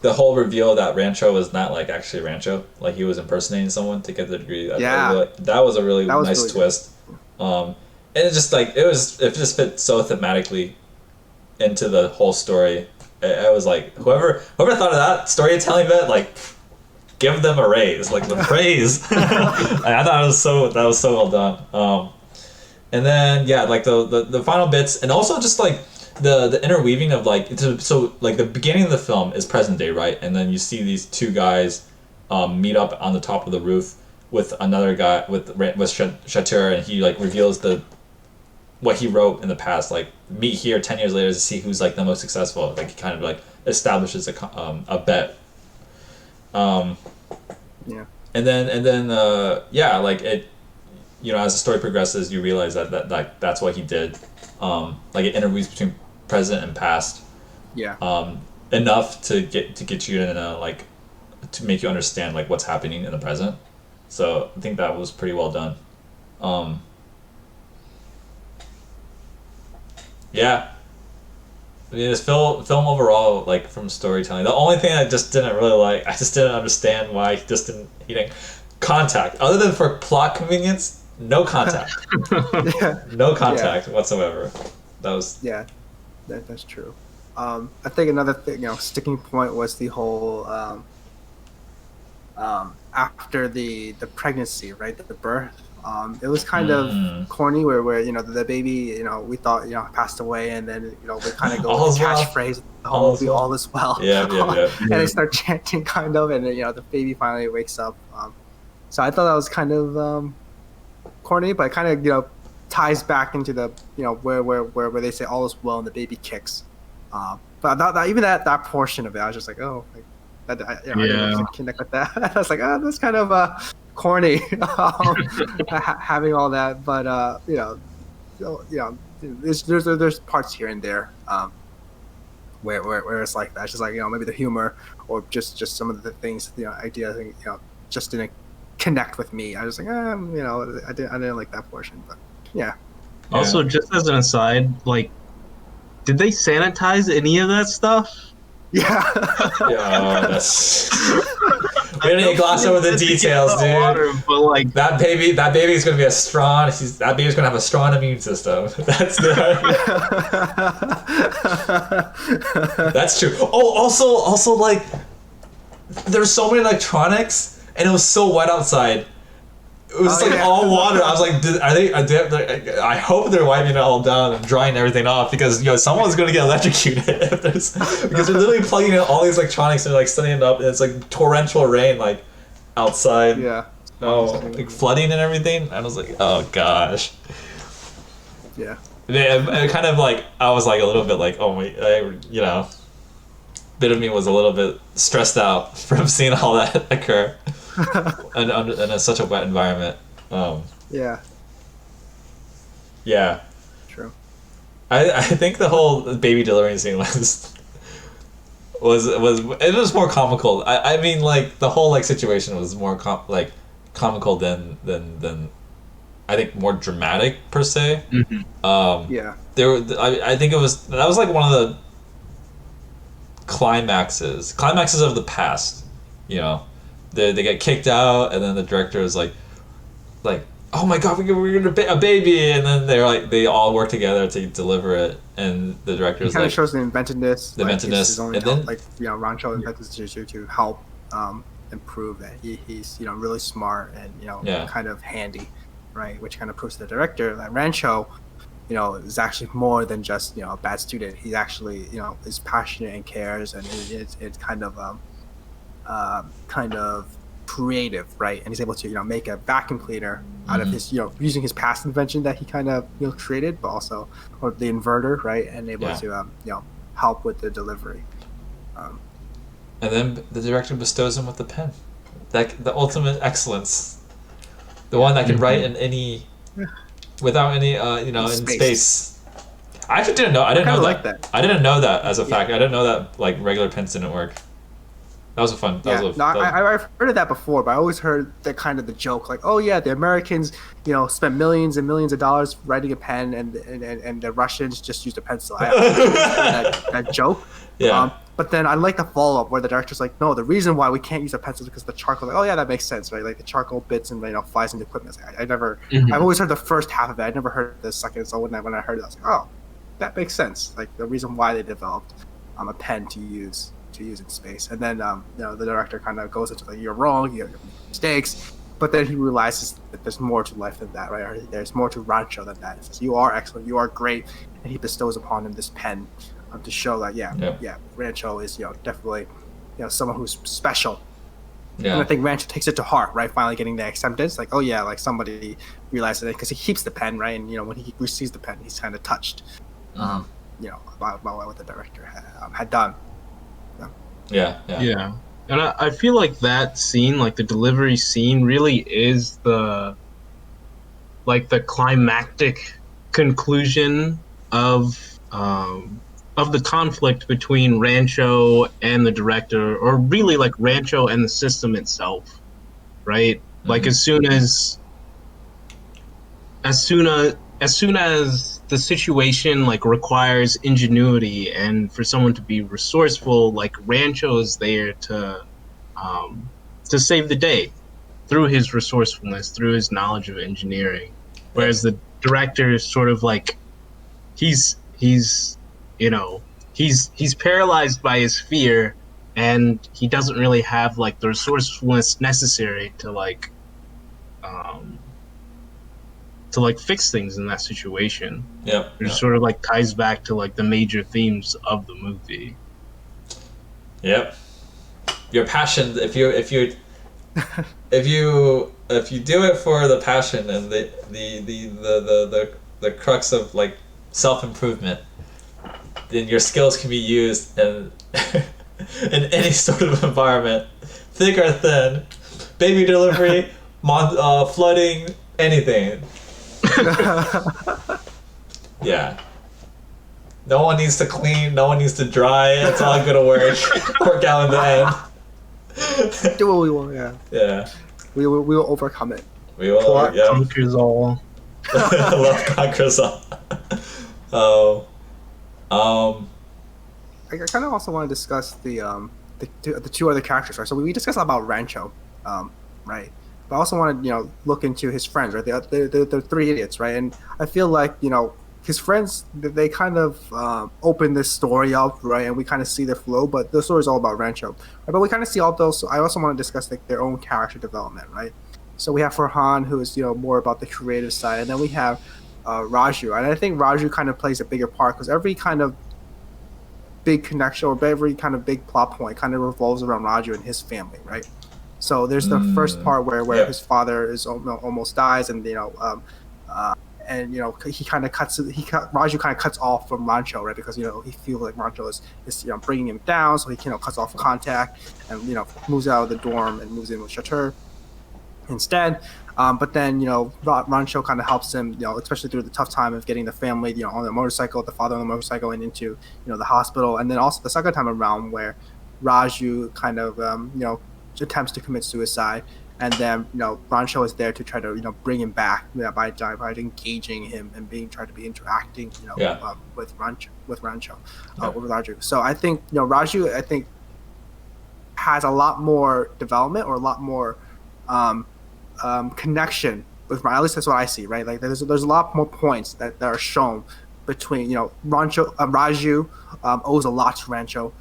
the whole reveal that Rancho was not like actually Rancho, like he was impersonating someone to get the degree. That was a really nice really twist. And it just like it just fit so thematically into the whole story. I was like, whoever thought of that storytelling bit, like, give them a raise, like the praise. I thought that was so well done. And then like the final bits, and also just like the interweaving of like so like the beginning of the film is present day, right? And then you see these two guys meet up on the top of the roof with another guy with Chater, and he like reveals what he wrote in the past, like meet here 10 years later to see who's like the most successful. Like he kind of like establishes a bet. yeah, like it, as the story progresses, you realize that's what he did. Like it interweaves between present and past. Yeah. Enough to get you in a like to make you understand like what's happening in the present. So I think that was pretty well done. Yeah. I mean, this film overall, like from storytelling, the only thing I just didn't really like, I just didn't understand why he didn't contact. Other than for plot convenience, no contact, Yeah. no contact whatsoever. That was Yeah, that's true. I think another thing, sticking point was the whole after the pregnancy, right, the birth. It was kind of corny, where the baby, we thought passed away, and then we kind of go All with is the well. catchphrase, the All whole is movie, well. all is well. Yeah. And they start chanting kind of, and then the baby finally wakes up. So I thought that was kind of corny, but it kind of ties back into the where they say all is well and the baby kicks. But even that portion of it, I was just like, oh, like, I didn't really connect with that. I was like, oh, that's kind of corny, having all that. But there's parts here and there where it's like that. It's just like maybe the humor or just some of the things, idea, I think just didn't connect with me. I was like, I didn't like that portion, but yeah. Also, just as an aside, like, did they sanitize any of that stuff? Yeah. Yeah, that's. We don't need to gloss over the details, dude. Water, but like that baby is gonna be that baby's gonna have a strong immune system. That's that's true. Oh, also like, there's so many electronics, and it was so wet outside. It was all water. I was like, are they I hope they're wiping it all down and drying everything off, because someone's gonna get electrocuted because they're literally plugging in all these electronics and like setting it up, and it's like torrential rain like outside. Yeah. Oh, like flooding and everything. And I was like, oh gosh. Yeah. It kind of like, I was like a little bit like, oh my, bit of me was a little bit stressed out from seeing all that occur. in such a wet environment. Yeah. Yeah. True. I think the whole baby delivering scene was it was more comical. I mean, like, the whole like situation was more comical than I think more dramatic per se. Mm-hmm. Yeah. I think that was like one of the climaxes of the past. They get kicked out, and then the director is like, oh my god, we're gonna a baby, and then they all work together to deliver it, and the director is kind like, of shows the inventiveness, and then Rancho invented to help improve that he's really smart and kind of handy, right? Which kind of proves to the director that Rancho is actually more than just a bad student. He's actually is passionate and cares, and it's kind of creative, right? And he's able to make a vacuum cleaner out of his using his past invention that he kind of created, but also or the inverter, right? And able to help with the delivery. And then the director bestows him with the pen, the ultimate excellence, the one that can write in any without any in space. I actually didn't know. I didn't know that. I didn't know that as a fact. I didn't know that like regular pens didn't work. That was a fun. I've heard of that before, but I always heard that kind of the joke, like, oh yeah, the Americans, spent millions and millions of dollars writing a pen, and the Russians just used a pencil. I that joke. Yeah. But then I like the follow up where the director's like, no, the reason why we can't use a pencil is because the charcoal. Like, oh yeah, that makes sense, right? Like the charcoal bits and flies into equipment. Like, I've always heard the first half of it. I never heard the second. So when I heard it, I was like, oh, that makes sense. Like the reason why they developed a pen to use in space. And then the director kind of goes into like, you're wrong, you have mistakes, but then he realizes that there's more to life than that, right? Or there's more to Rancho than that. He says, you are excellent, you are great, and he bestows upon him this pen to show that Rancho is definitely someone who's special. And I think Rancho takes it to heart, right? Finally getting the acceptance, like, oh yeah, like somebody realizes it, because he keeps the pen, right? And when he receives the pen, he's kind of touched about what the director had done. Yeah. And I feel like that scene, like the delivery scene, really is the climactic conclusion of the conflict between Rancho and the director, or really like Rancho and the system itself, right? Like Mm-hmm. as soon as the situation like requires ingenuity and for someone to be resourceful, like Rancho is there um to save the day through his resourcefulness, through his knowledge of engineering. Yep. Whereas the director is sort of like he's you know he's paralyzed by his fear, and he doesn't really have like the resourcefulness necessary um to like fix things in that situation. Yep. It Yep. sort of like ties back to like the major themes of the movie. Yep. Your passion. If you do it for the passion and the crux of like self improvement, then your skills can be used in in any sort of environment, thick or thin, baby delivery, flooding, anything. Yeah. No one needs to clean. No one needs to dry. It's all gonna work out in the end. Do what we want. Yeah, Yeah. we will overcome it. We will. Plot Yeah. conquers all. Love conquers all. Oh. I kind of also want to discuss the two other characters, right? So we discussed a lot about Rancho, right? But I also want to look into his friends, right? The three idiots, right? And I feel like his friends, they kind of open this story up, right? And we kind of see the flow, but the story is all about Rancho, right? But we kind of see all those. So I also want to discuss like their own character development, right? So we have Farhan, who is more about the creative side, and then we have Raju, and I think Raju kind of plays a bigger part because every kind of big connection or every kind of big plot point kind of revolves around Raju and his family, right? So there's the first part where Yep. his father is almost dies, and he kind of Raju kind of cuts off from Rancho, right? Because he feels like Rancho is bringing him down, so he cuts off contact and moves out of the dorm and moves in with Chatur instead. But then Rancho kind of helps him, especially through the tough time of getting the family on the motorcycle, the father on the motorcycle, and into the hospital. And then also the second time around where Raju kind of attempts to commit suicide, and then Rancho is there to try to bring him back by engaging him and trying to be interacting Yeah. with Rancho with Raju. So I think Raju has a lot more development or a lot more connection with Rancho. At least that's what I see, right? Like there's a lot more points that are shown between Raju owes a lot to Rancho.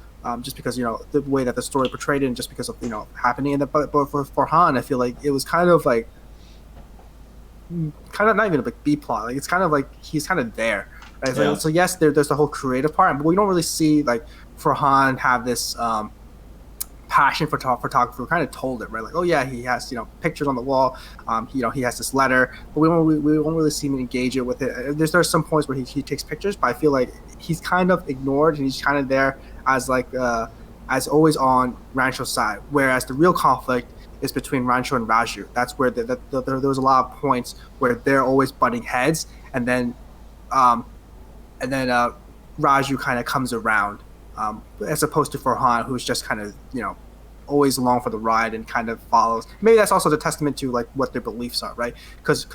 Just because the way that the story portrayed it, and just because of happening in the but for Farhan, I feel like it was kind of not even a big B plot. Like it's kind of like he's kind of there. Right? Yeah. So yes, there's the whole creative part, but we don't really see like Farhan have this passion for photography. We kind of told it, right? Like, oh yeah, he has pictures on the wall. He has this letter, but we won't really see him engage it with it. There's some points where he takes pictures, but I feel like he's kind of ignored, and he's kind of there as as always on Rancho's side. Whereas the real conflict is between Rancho and Raju. That's where there was a lot of points where they're always butting heads, and then Raju kind of comes around. As opposed to Farhan, who's just kind of always along for the ride and kind of follows. Maybe that's also the testament to like what their beliefs are, right? Because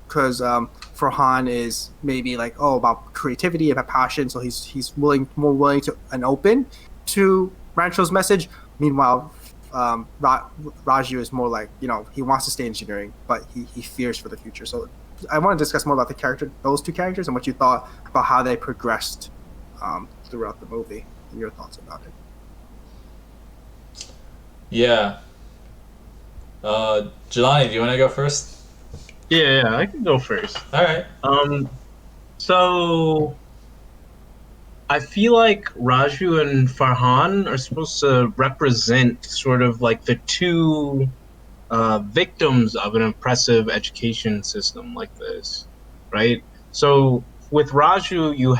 Farhan is maybe like about creativity, about passion, so he's more willing to and open to Rancho's message. Meanwhile, Raju is more like he wants to stay engineering, but he fears for the future. So I want to discuss more about those two characters, and what you thought about how they progressed throughout the movie. And your thoughts about it. Yeah. Jelani, do you want to go first? Yeah, I can go first. All right. So I feel like Raju and Farhan are supposed to represent sort of like the two victims of an oppressive education system like this, right? So with Raju, you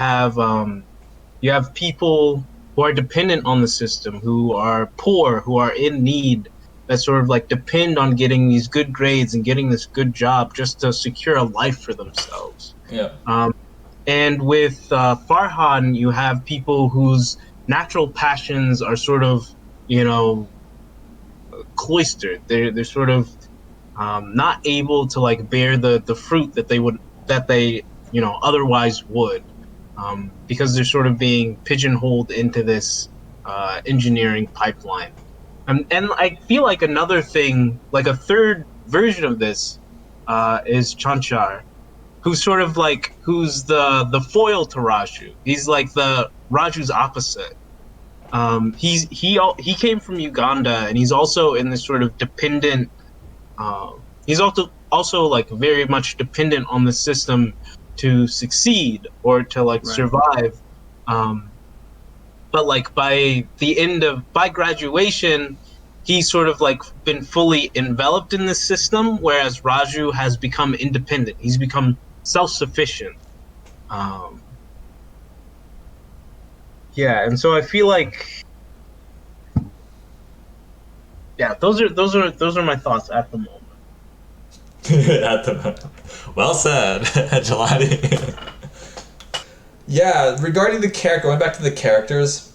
have people who are dependent on the system, who are poor, who are in need, that sort of like depend on getting these good grades and getting this good job just to secure a life for themselves. Yeah. And with Farhan, you have people whose natural passions are sort of, you know, cloistered. They're sort of not able to like bear the fruit that they otherwise would, because they're sort of being pigeonholed into this engineering pipeline. And I feel like another thing, like a third version of this, is Chanchar, who's the foil to Raju. He's like the Raju's opposite. He came from Uganda, and he's also in this sort of dependent. He's also like very much dependent on the system to succeed or to like survive. But like by graduation, he's sort of like been fully enveloped in this system, whereas Raju has become independent. He's become self-sufficient. Yeah, and so I feel like, yeah, those are my thoughts at the moment. At the moment. Well said, Jelani. Yeah, regarding the character, going back to the characters.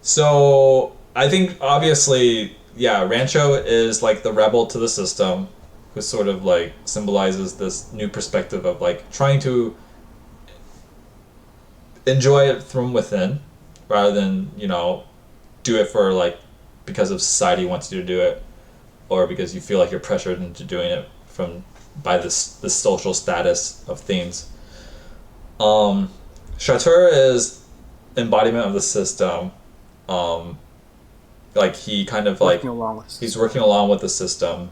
So I think obviously, yeah, Rancho is like the rebel to the system, who sort of like symbolizes this new perspective of like trying to enjoy it from within, rather than do it for like because of society wants you to do it, or because you feel like you're pressured into doing it by this social status of things. Shatur is embodiment of the system. Like he kind of like he's working along with the system,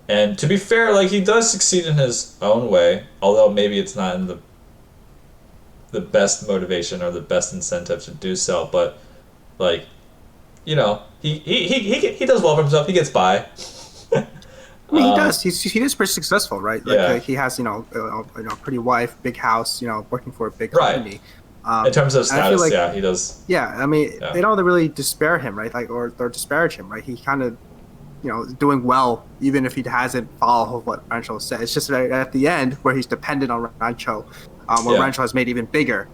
and to be fair, like he does succeed in his own way, although maybe it's not in the best motivation or the best incentive to do so. But like, he does well for himself. He gets by. I mean, he does. He is pretty successful, right? Like, yeah. He has a pretty wife, big house, working for a big company. Right. In terms of status, like, yeah, he does. Yeah, I mean, they don't really despair him, right? Like, or disparage him, right? He kind of, is doing well, even if he hasn't followed what Rancho said. It's just right at the end where he's dependent on Rancho, where Rancho has made a bigger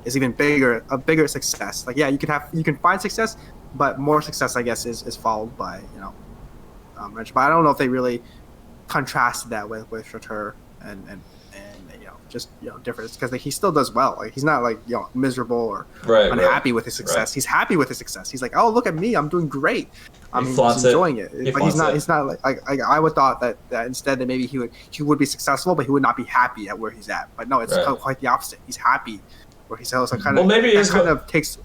success. Like, yeah, you can find success, but more success, I guess, is followed by Rancho. But I don't know if they really contrasted that with Shatur and just different. It's because he still does well. Like, he's not like miserable or unhappy with his success. He's happy with his success. He's like, oh, look at me, I'm doing great. He's enjoying it. But he's not like I would thought that instead that maybe he would be successful, but he would not be happy at where he's at. But no, it's quite the opposite. He's happy where he's also kind of takes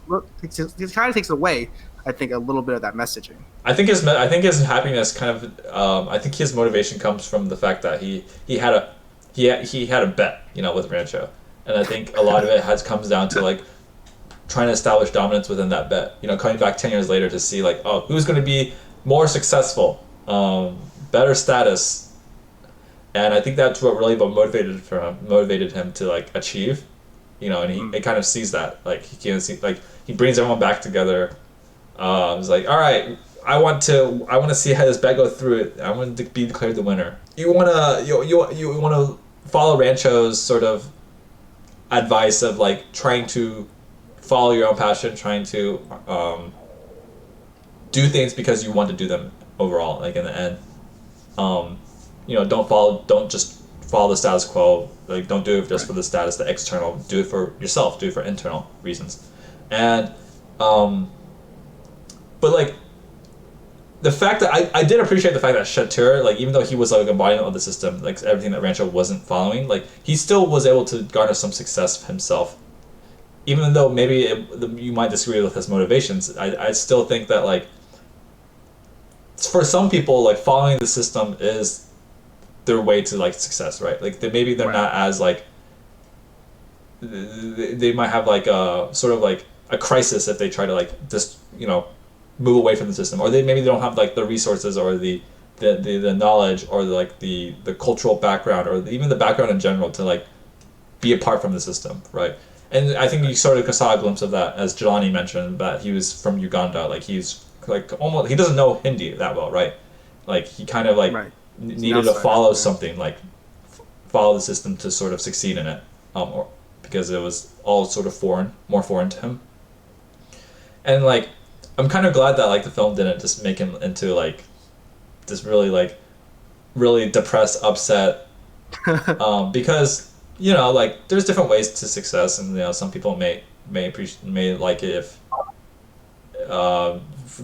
away, I think, a little bit of that messaging. I think his happiness kind of I think his motivation comes from the fact that he had a bet, with Rancho, and I think a lot of it comes down to like trying to establish dominance within that bet. Coming back 10 years later to see like, oh, who's going to be more successful, better status, and I think that's what really motivated him to like achieve, and he kind of sees that, like he can see, like he brings everyone back together. He's like, all right, I want to see how this bet go through. I want to be declared the winner. You wanna follow Rancho's sort of advice of like trying to follow your own passion, trying to do things because you want to do them overall. Like in the end, don't just follow the status quo. Like don't do it just for the status, the external. Do it for yourself. Do it for internal reasons, and but like. The fact that I did appreciate the fact that Shatur, like even though he was like an embodiment of the system, like everything that Rancho wasn't following, like he still was able to garner some success himself. Even though maybe you might disagree with his motivations, I still think that like for some people, like following the system is their way to like success, right? Like maybe they're not as like they might have like a sort of like a crisis if they try to like just move away from the system, or maybe they don't have like the resources or the knowledge or the cultural background or even the background in general to like be apart from the system, right? And I think you sort of saw a glimpse of that, as Jelani mentioned, that he was from Uganda. Like he's like almost he doesn't know Hindi that well, right? Like he kind of like Right. needed to follow something, like follow the system to sort of succeed in it, or because it was all sort of more foreign to him. And like I'm kind of glad that like the film didn't just make him into like this really depressed, upset, because like there's different ways to success, and some people may like it if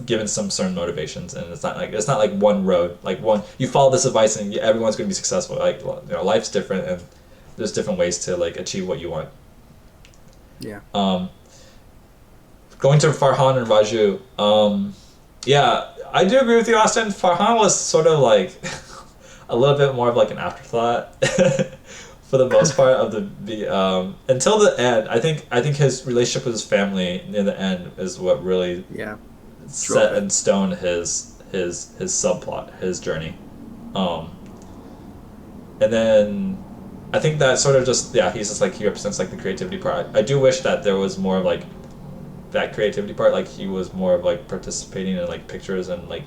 given some certain motivations, and it's not like one road, like one you follow this advice and everyone's going to be successful. Like life's different, and there's different ways to like achieve what you want. Yeah. Going to Farhan and Raju, yeah, I do agree with you, Austin. Farhan was sort of like a little bit more of like an afterthought for the most part of the until the end. I think his relationship with his family in the end is what really set in stone his subplot, his journey. And then I think that sort of just he's just like he represents like the creativity part. I do wish that there was more of like that creativity part, like he was more of like participating in like pictures and like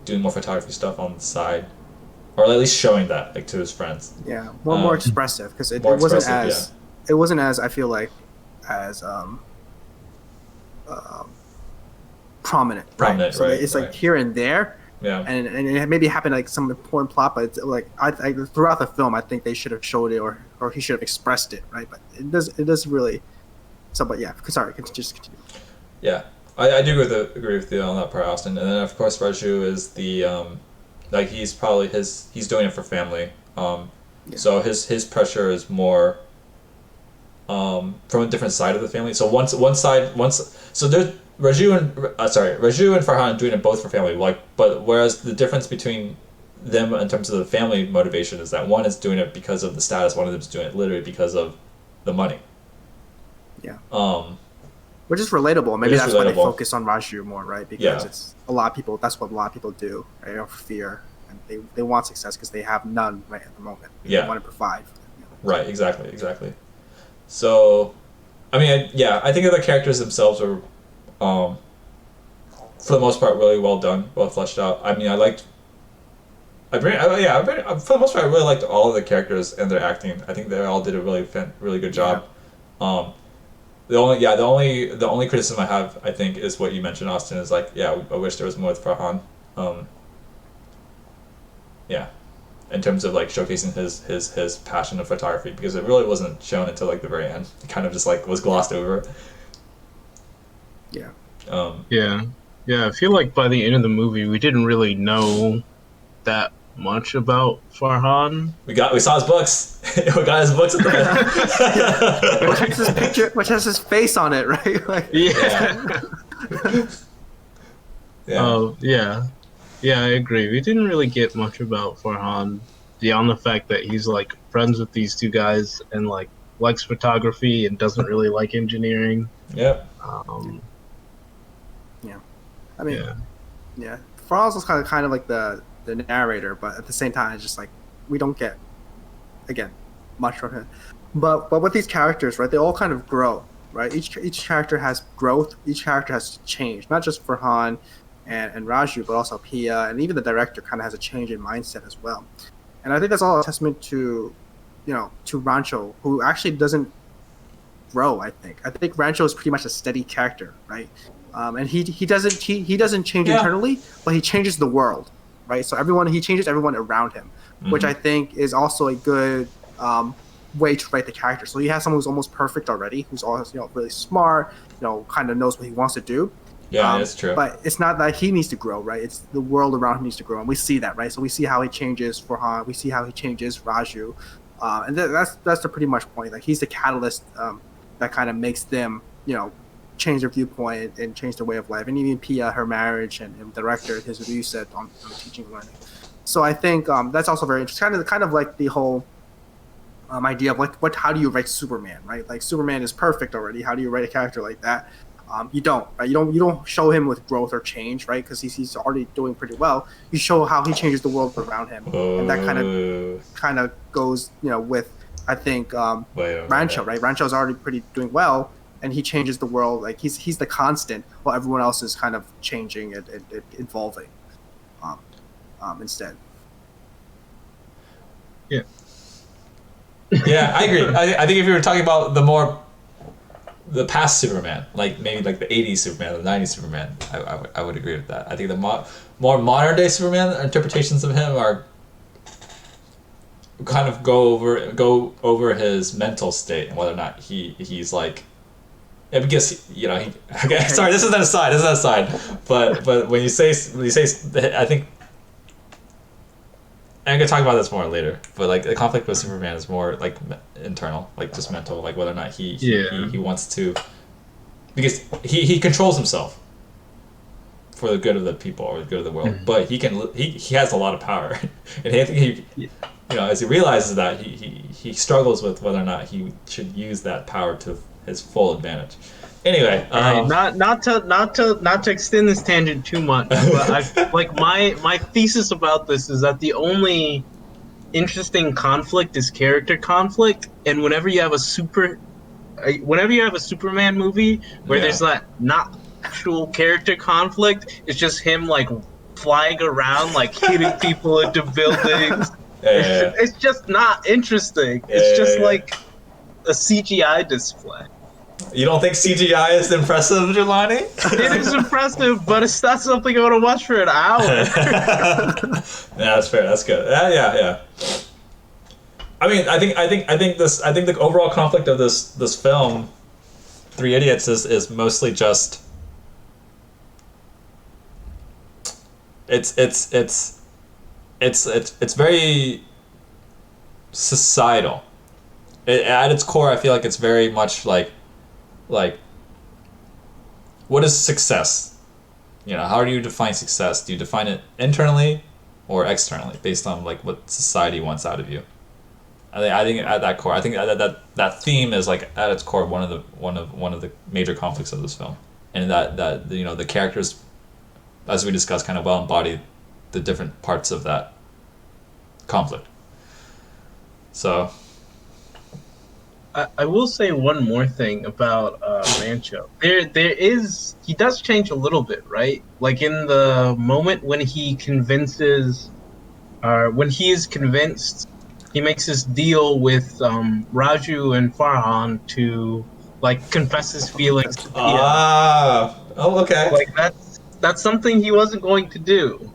doing more photography stuff on the side, or at least showing that like to his friends. Yeah, more expressive, because it wasn't as I feel like as prominent. Right? So it's like here and there. Yeah. And it maybe happened like some important plot, but it's like I throughout the film I think they should have showed it or he should have expressed it, right? But it does really. So, but yeah, sorry, just continue. Yeah, I do agree with you on that part, Austin. And then of course Raju is the like he's doing it for family. So his pressure is more from a different side of the family. So so there's Raju and Farhan are doing it both for family. But whereas the difference between them in terms of the family motivation is that one is doing it because of the status, one of them is doing it literally because of the money. Yeah. Which is relatable. Maybe that's why they focus on Raju more, right? Because it's a lot of people. That's what a lot of people do, right? Of fear, and they want success because they have none right at the moment. They want to provide. Right. Exactly. So, I mean, I think the characters themselves are, for the most part, really well done, well fleshed out. I mean, for the most part, I really liked all of the characters and their acting. I think they all did a really good job. Yeah. The only criticism I have, I think, is what you mentioned, Austin, is like, I wish there was more with Farhan. In terms of like showcasing his passion of photography, because it really wasn't shown until like the very end. It kind of just like was glossed over. Yeah. I feel like by the end of the movie, we didn't really know that much about Farhan. We saw his books. We got his books at the end. Which has his picture, which has his face on it, right? Like, Yeah, I agree. We didn't really get much about Farhan beyond the fact that he's like friends with these two guys and like likes photography and doesn't really like engineering. Yeah. I mean, Farhan's was kind of like the narrator, but at the same time, it's just like we don't get much from him. But with these characters, right? They all kind of grow, right? Each character has growth. Each character has change, not just Farhan and Raju, but also Pia, and even the director kind of has a change in mindset as well. And I think that's all a testament to Rancho, who actually doesn't grow. I think Rancho is pretty much a steady character, right? And he doesn't change internally, but he changes the world. Right, so he changes everyone around him, which I think is also a good way to write the character. So you have someone who's almost perfect already, who's also really smart, kind of knows what he wants to do. Yeah, that's true. But it's not that he needs to grow, right? It's the world around him needs to grow, and we see that, right? So we see how he changes Farhan, we see how he changes Raju, and that's the pretty much point. Like he's the catalyst that kind of makes them, change their viewpoint and change their way of life. And even Pia, her marriage, and the director, his view set on teaching and learning. So I think that's also very interesting. Kind of like the whole idea of like how do you write Superman, right? Like Superman is perfect already. How do you write a character like that? You don't, right? You don't show him with growth or change, right? Because he's already doing pretty well. You show how he changes the world around him, and that kind of goes, with I think Wait a Rancho, minute. right? Rancho's already pretty doing well, and he changes the world. Like he's the constant, while everyone else is kind of changing and evolving instead. Yeah. Yeah, I agree. I think if you were talking about the past Superman, like maybe like the '80s Superman, the '90s Superman, I would agree with that. I think the more modern day Superman interpretations of him are kind of go over his mental state and whether or not he's like. Yeah, because he. Okay, sorry, this is an aside. But when you say, I think. I'm gonna talk about this more later. But like the conflict with Superman is more like internal, like just mental, like whether or not he wants to, because he controls himself for the good of the people or the good of the world. But he has a lot of power, and I think as he realizes that he struggles with whether or not he should use that power to his full advantage. Anyway, not to extend this tangent too much, but my thesis about this is that the only interesting conflict is character conflict, and whenever you have a Superman movie where there's that not actual character conflict, it's just him like flying around like hitting people into buildings. It's just not interesting. It's just like a CGI display. You don't think CGI is impressive, Jelani? It is impressive, but it's not something I want to watch for an hour. Yeah, that's fair. That's good. Yeah. I mean, I think the overall conflict of this film, Three Idiots, is mostly just. It's very societal. At its core, I feel like it's very much like what is success? How do you define success? Do you define it internally or externally based on like what society wants out of you? I think at that core, I think that theme is like at its core one of the major conflicts of this film, and that the characters, as we discussed, kind of well embody the different parts of that conflict. So. I will say one more thing about Rancho. He does change a little bit, right? Like in the moment when he is convinced, he makes this deal with Raju and Farhan to like confess his feelings to Pia. Okay. Like that's something he wasn't going to do.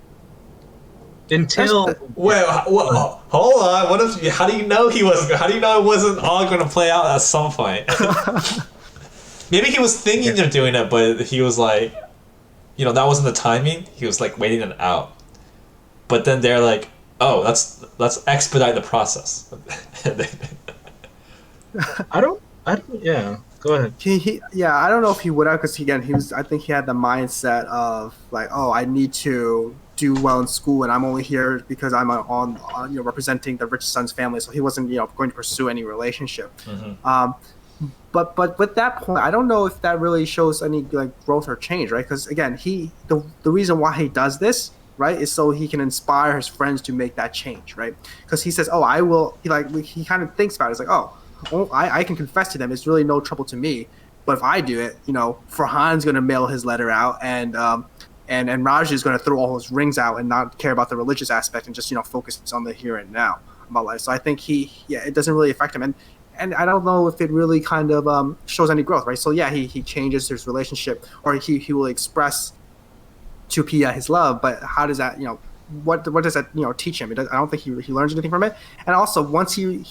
Until wait, hold on. What if? How do you know he wasn't? How do you know it wasn't all going to play out at some point? Maybe he was thinking of doing it, but he was like, that wasn't the timing. He was like waiting it out. But then they're like, oh, let's expedite the process. I don't. Yeah. Go ahead. I don't know if he would have, because I think he had the mindset of like, oh, I need to do well in school, and I'm only here because I'm on representing the rich son's family. So he wasn't going to pursue any relationship. Mm-hmm. But with that point, I don't know if that really shows any like growth or change, right? Because again, the reason why he does this, right, is so he can inspire his friends to make that change, right? Because he says, oh, I will. He kind of thinks about it. It's like, oh, I can confess to them. It's really no trouble to me. But if I do it, Farhan's going to mail his letter out, and Raj is going to throw all his rings out and not care about the religious aspect and just focus on the here and now about life. So I think it doesn't really affect him, and I don't know if it really kind of shows any growth, right? So yeah, he changes his relationship, or he will express to Pia his love, but how does that what does that teach him? I don't think he learns anything from it. And also once he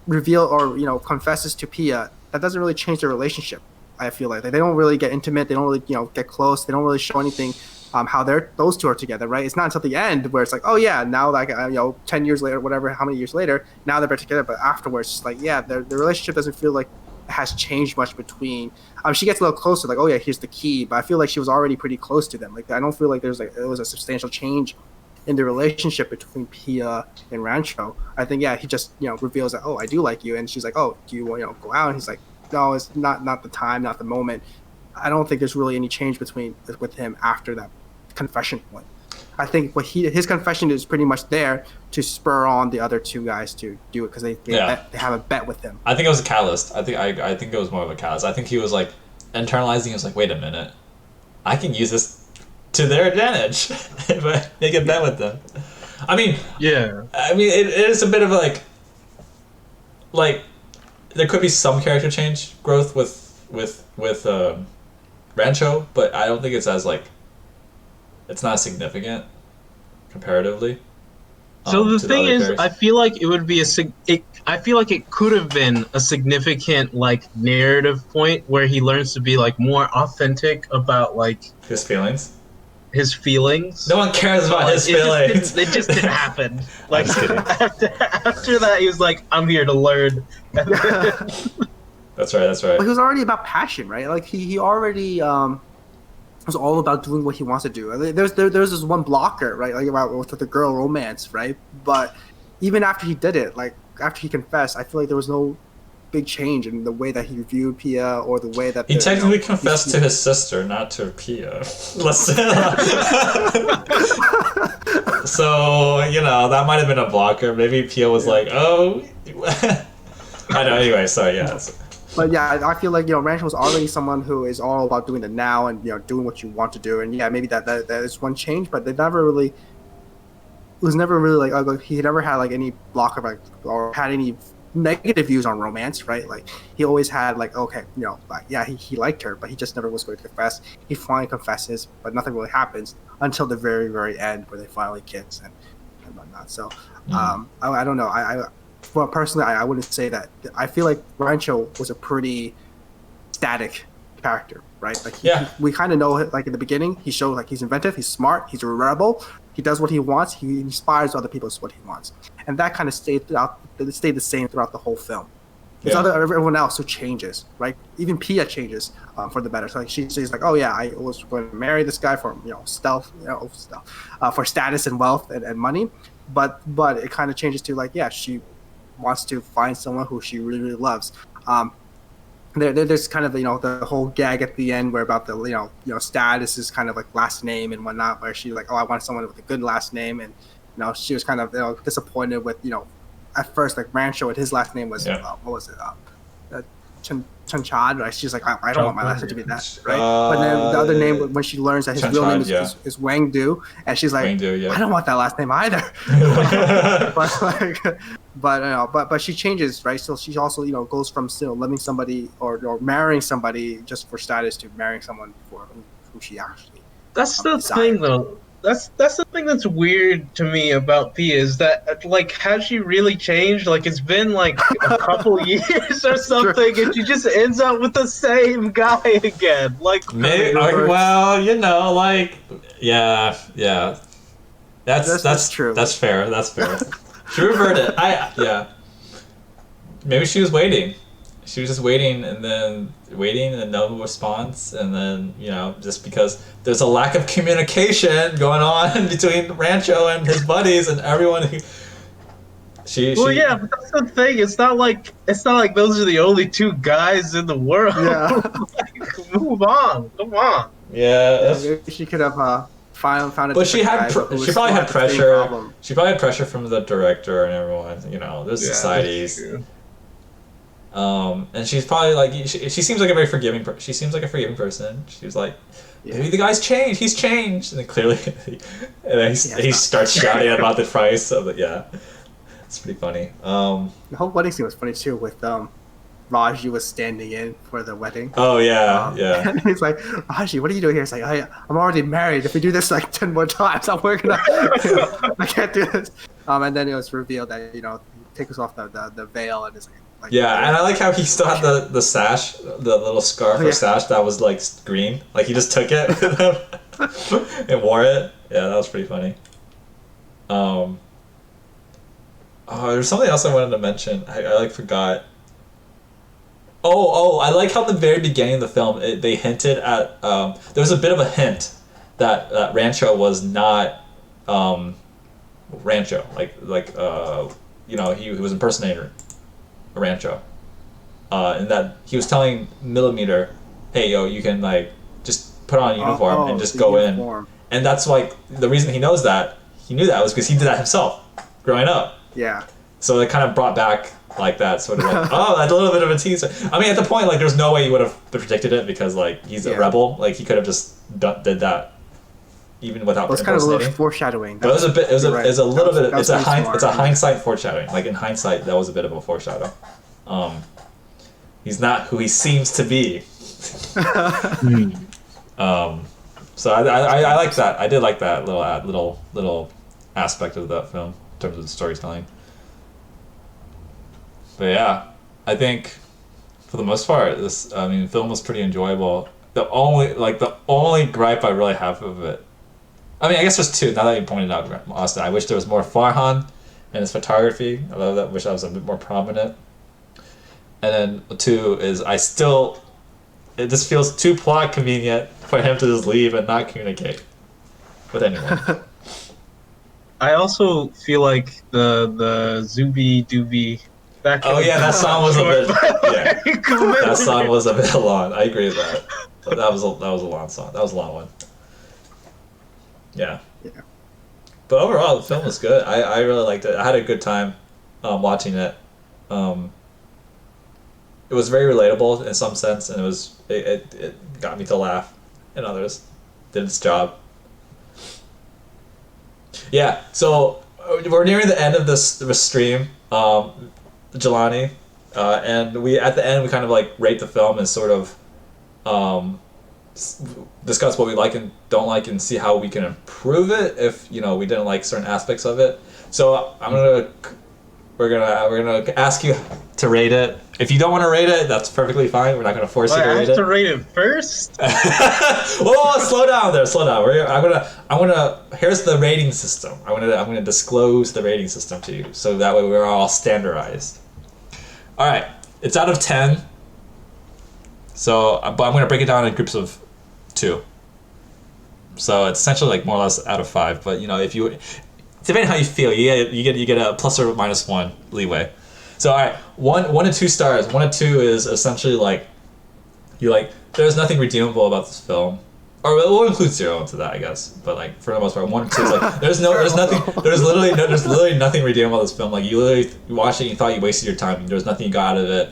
reveal or confesses to Pia, that doesn't really change their relationship. I feel like they don't really get intimate. They don't really get close. They don't really show anything how those two are together, right? It's not until the end where it's like, oh yeah, now like 10 years later, whatever, how many years later, now they're together. But afterwards, it's like, yeah, the relationship doesn't feel like it has changed much between. She gets a little closer, like, oh yeah, here's the key. But I feel like she was already pretty close to them. Like I don't feel like it was a substantial change in the relationship between Pia and Rancho. I think he just reveals that, oh, I do like you, and she's like, oh, do you want go out? And he's like, no, it's not the time, not the moment. I don't think there's really any change with him after that confession point. I think his confession is pretty much there to spur on the other two guys to do it because they have a bet with him. I think it was a catalyst. I think it was more of a catalyst. I think he was like internalizing. He was like, wait a minute, I can use this to their advantage if I make a bet with them. I mean, it is a bit of like there could be some character change growth with Rancho, but I don't think it's as it's not significant comparatively. So the thing is, I feel like it would be I feel like it could have been a significant narrative point where he learns to be more authentic about his feelings. His feelings. No one cares about his feelings. It just didn't happen. I'm just kidding. After that, he was like, "I'm here to learn." That's right. But he was already about passion, right? Like he already was all about doing what he wants to do. There's this one blocker, right? Like about with the girl romance, right? But even after he did it, after he confessed, I feel like there was no big change in the way that he viewed Pia or the way that he technically confessed to his sister, not to Pia. So that might have been a blocker. Maybe Pia was like, "Oh," I know. Anyway, sorry. Yeah. But yeah, I feel like Rancho was already someone who is all about doing the now and doing what you want to do, and yeah, maybe that is one change, but they never really. It was never really he never had any block of or had any negative views on romance, right? Like he always had he liked her, but he just never was going to confess. He finally confesses, but nothing really happens until the very, very end where they finally kiss and whatnot. So I don't know. Well, personally, I wouldn't say that. I feel like Rancho was a pretty static character, right? We kind of know in the beginning he showed he's inventive, he's smart, he's a rebel, he does what he wants, he inspires other people to what he wants, and that kind of stayed the same throughout the whole film. It's everyone else who changes, right? Even Pia changes for the better. So she's like, oh yeah, I was going to marry this guy for for status and wealth and money, but it kind of changes to she wants to find someone who she really, really loves. There's kind of the whole gag at the end where about the status is kind of last name and whatnot, where she's like, oh, I want someone with a good last name, and she was kind of disappointed with at first Rancho and his last name was what was it Chanchad, right? She's like, I don't want my last name to be that, right? But then the other name, when she learns that his real name is Wang Du, and she's like, I don't want that last name either. but she changes, right? So she also goes from still loving somebody or marrying somebody just for status to marrying someone for who she actually. That's the thing, though. That's the thing that's weird to me about Pia is that has she really changed? It's been a couple years or something, and she just ends up with the same guy again. Maybe, yeah. That's true. That's fair. She reverted. Maybe she was waiting. She was just waiting and no response, and then just because there's a lack of communication going on between Rancho and his buddies and everyone who yeah, but that's the thing. It's not like those are the only two guys in the world. Yeah. Move on. Come on. Yeah. Maybe she could have found it. But she probably had pressure. She probably had pressure from the director and everyone. There's societies. And she's probably she seems like a very forgiving. She seems like a forgiving person. She was like, maybe the guy's changed. He's changed, and then clearly, and then he starts shouting about the price. So it's pretty funny. The whole wedding scene was funny too. With Raji was standing in for the wedding. Oh yeah. And he's like, Raji, what are you doing here? It's like, I'm already married. If we do this 10 more times, I'm working on. I can't do this. And then it was revealed that he takes off the veil and is like. Yeah, and I like how he still had the sash, the little scarf or sash that was green. He just took it and wore it. Yeah, that was pretty funny. There's something else I wanted to mention. I forgot. I like how at the very beginning of the film they hinted at. There was a bit of a hint that Rancho was not Rancho. He was impersonating Rancho, and that he was telling Millimeter, "Hey, yo, you can just put on a uniform and just the go uniform. in. And that's like the reason he knew that was because he did that himself growing up. Yeah. So it kind of brought back like that sort of like, oh, that's a little bit of a teaser. I mean, at the point, like, there's no way he would have predicted it because like he's a rebel. Like he could have just did that even without. It was kind of a little foreshadowing. But it was a bit. It was a little bit. It's a hindsight foreshadowing. Like in hindsight, that was a bit of a foreshadow. He's not who he seems to be. So I like that. I did like that little aspect of that film in terms of the storytelling. But yeah, I think for the most part, the film was pretty enjoyable. The only gripe I really have of it, I mean, I guess there's two. Now that you pointed out, Austin, I wish there was more Farhan in his photography. I love that. Wish I was a bit more prominent. And then two is it just feels too plot convenient for him to just leave and not communicate with anyone. I also feel like the Zubi Dooby. Oh yeah, that song was a bit. Yeah, that song was a bit long. I agree with that. That was a long song. That was a long one. Yeah. Yeah. But overall, the film was good. I really liked it. I had a good time watching it. It was very relatable in some sense, and it got me to laugh. In others, did its job. Yeah. So we're nearing the end of this stream. Jelani, and we at the end we kind of like rate the film and sort of discuss what we like and don't like and see how we can improve it if we didn't like certain aspects of it. So we're gonna ask you to rate it. If you don't want to rate it, that's perfectly fine. We're not gonna force you to rate it. I have to rate it first. Whoa, slow down there, slow down. I'm gonna. Here's the rating system. I'm gonna disclose the rating system to you, so that way we're all standardized. All right, it's out of 10. So, but I'm gonna break it down in groups of 2. So it's essentially like more or less out of 5. But if you, depending how you feel, you get a plus or minus 1 leeway. So all right, 1 to 2 stars. 1 to 2 is essentially like there's nothing redeemable about this film, or we'll include 0 into that, I guess. But like for the most part, 1 to 2 is like there's literally nothing redeemable about this film. Like you literally watched it, and you thought you wasted your time. There's nothing you got out of it.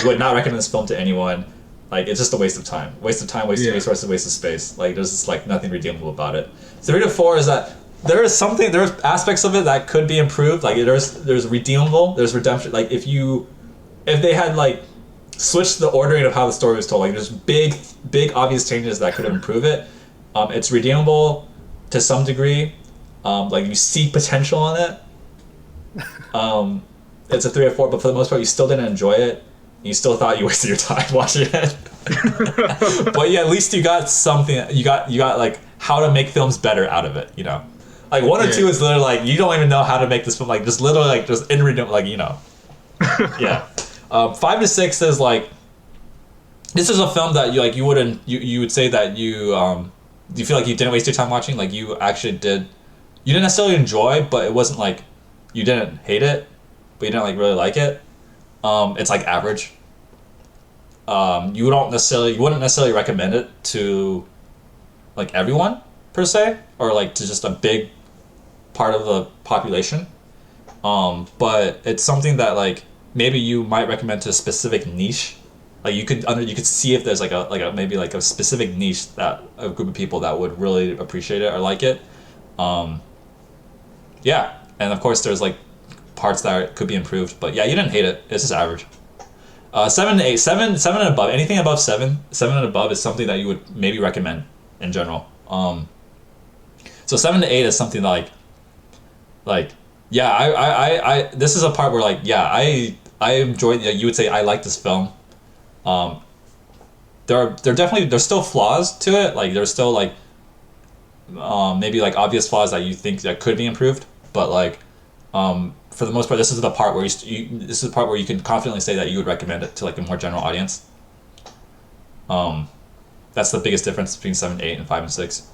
You would not recommend this film to anyone. Like it's just a waste of time, waste of resources, waste of space. Like there's just like nothing redeemable about it. 3 to 4 is that. There's aspects of it that could be improved. Like there's redeemable, there's redemption. Like if they had like switched the ordering of how the story was told, like there's big obvious changes that could improve it. It's redeemable to some degree. Like you see potential in it. It's a 3 or 4, but for the most part, you still didn't enjoy it. You still thought you wasted your time watching it. But yeah, at least you got something. You got like how to make films better out of it. Like 1 or 2 is literally like you don't even know how to make this film, like just literally like just in like yeah. 5 to 6 is like this is a film that you would say that you feel like you didn't waste your time watching, like you actually did. You didn't necessarily enjoy, but it wasn't like you didn't hate it, but you didn't like really like it. It's like average. You wouldn't necessarily recommend it to like everyone per se, or like to just a big part of the population, but it's something that like maybe you might recommend to a specific niche. Like you could see if there's like a maybe like a specific niche that a group of people that would really appreciate it or like it. Yeah, and of course there's like parts that could be improved, but yeah, you didn't hate it. It's just average. 7 to 8, 7 and above. Anything above 7 and above is something that you would maybe recommend in general. So 7 to 8 is something like yeah, I this is a part where like yeah, I enjoyed. You would say I like this film. There's still flaws to it. Like there's still like maybe like obvious flaws that you think that could be improved, but like for the most part, this is the part where this is the part where you can confidently say that you would recommend it to like a more general audience. That's the biggest difference between 7 to 8 and 5 and 6.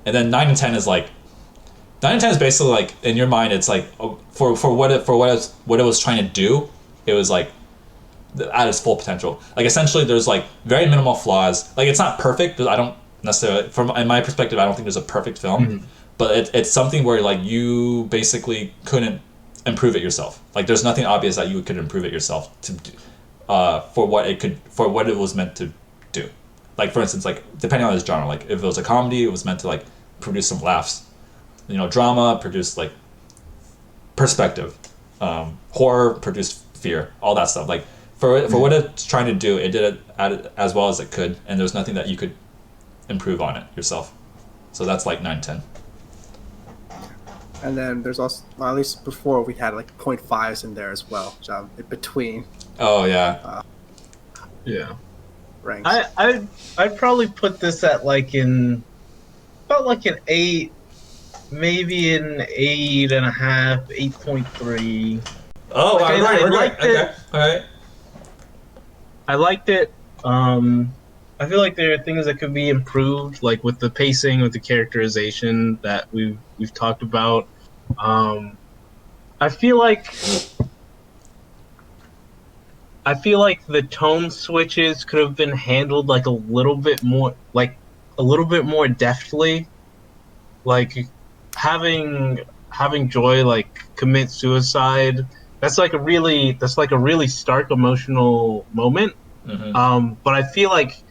And then 9 and 10 is like 9 and 10 is basically like in your mind it's like for what it was trying to do, it was like at its full potential. Like essentially there's like very minimal flaws. Like it's not perfect, but I don't necessarily, from in my perspective, I don't think there's a perfect film, but it's something where like you basically couldn't improve it yourself. Like there's nothing obvious that you could improve it yourself to do, for what it was meant to do. Like for instance, like depending on this genre, like if it was a comedy, it was meant to like produce some laughs. Drama produced like perspective. Horror produced fear. All that stuff. Like for what it's trying to do, it did it as well as it could, and there's nothing that you could improve on it yourself. So that's like 9/10. And then there's also, well, at least before, we had like 0.5s in there as well, in between Oh yeah. Yeah. ranks. I'd probably put this at like about like an 8, maybe an 8.5, 8.3. Oh, Like, wow, I we're liked good. it. Okay, all right. I liked it. I feel like there are things that could be improved, like with the pacing, with the characterization that we've talked about. I feel like the tone switches could have been handled like a little bit more deftly. Like having Joy like commit suicide. That's like a really stark emotional moment. But I feel like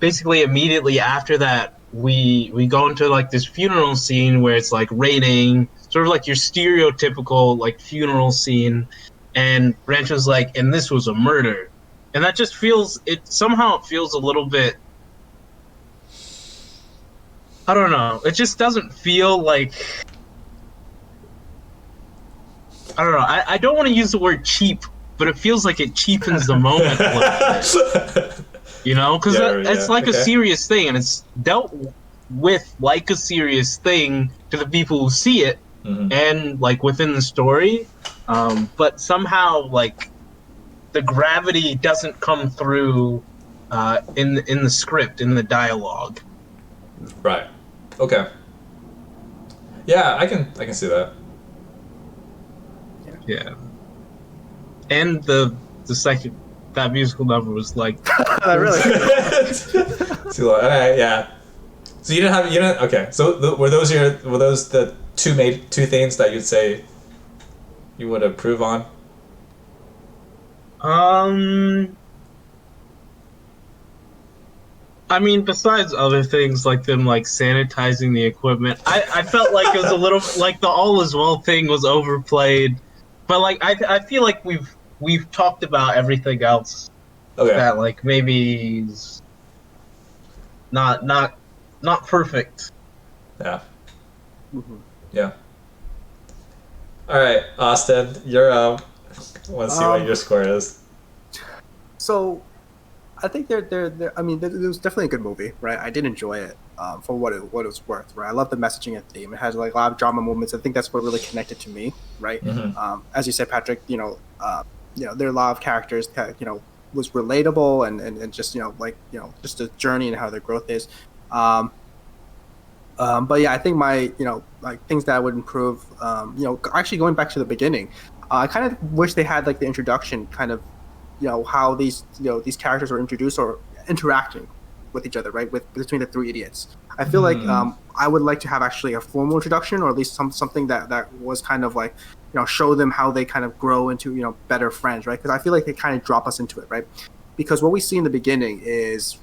basically immediately after that we go into like this funeral scene where it's like raining, sort of like your stereotypical like funeral scene, and Rancho's like, and this was a murder, and that just feels it feels a little bit, I don't know, it just doesn't feel like, I don't know, I don't want to use the word cheap, but it feels like it cheapens the moment a little bit. Because it's like a serious thing, and it's dealt with like a serious thing to the people who see it, and like within the story. But somehow, like the gravity doesn't come through in the script, in the dialogue. Right. Okay. Yeah, I can see that. Yeah. And the second. That musical number was like Really? Too long. Okay, yeah. So you didn't. Okay. So were those the two things that you'd say you would improve on? I mean, besides other things like them like sanitizing the equipment, I felt like it was a little like the all is well thing was overplayed, but like I feel like we've talked about everything else that like maybe is not perfect. Yeah. Yeah. All right, Austin, you're up. I want to see what your score is. So, I think they're. I mean, it was definitely a good movie, right? I did enjoy it for what it was worth, right? I love the messaging and theme. It has like a lot of drama moments. I think that's what really connected to me, right? As you said, Patrick, there are a lot of characters that was relatable and just just the journey and how their growth is. But yeah, I think my like things that I would improve. Actually going back to the beginning, I kind of wish they had like the introduction kind of. How these characters were introduced or interacting with each other, right? Between the three idiots. I feel like I would like to have actually a formal introduction, or at least something that was kind of like show them how they kind of grow into better friends, right? Because I feel like they kind of drop us into it, right? Because what we see in the beginning is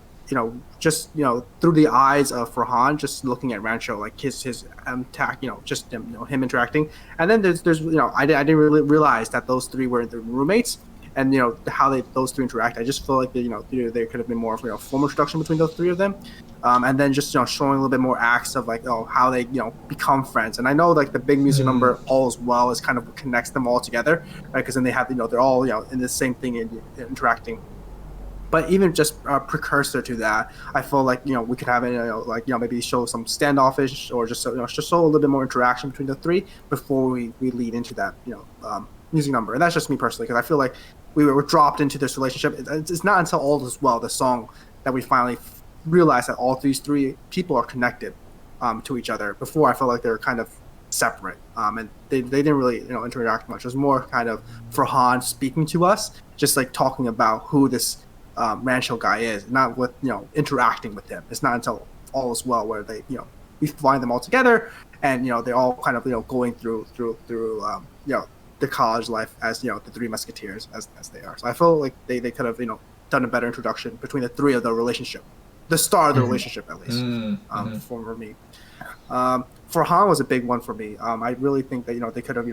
just through the eyes of Farhan, just looking at Rancho, like his attack, just him interacting, and then there's I didn't really realize that those three were the roommates. And how those three interact, I just feel like there could have been more formal introduction between those three of them, and then just showing a little bit more acts of like how they become friends. And I know like the big music number All Is Well is kind of what connects them all together, right? Because then they have they're all in the same thing and interacting. But even just a precursor to that, I feel like we could have maybe show some standoffish or just just show a little bit more interaction between the three before we lead into that music number. And that's just me personally, because I feel like we were dropped into this relationship. It's not until All Is Well, the song, that we finally realize that all these three people are connected to each other. Before, I felt like they were kind of separate, and they didn't really interact much. It was more kind of Farhan speaking to us, just like talking about who this Rancho guy is, not with interacting with him. It's not until All Is Well, where they we find them all together, and they're all kind of going through the college life as the Three Musketeers as they are. So I feel like they could have done a better introduction between the three of the relationship, the star of the relationship at least. For me, Farhan was a big one for me. I really think that they could have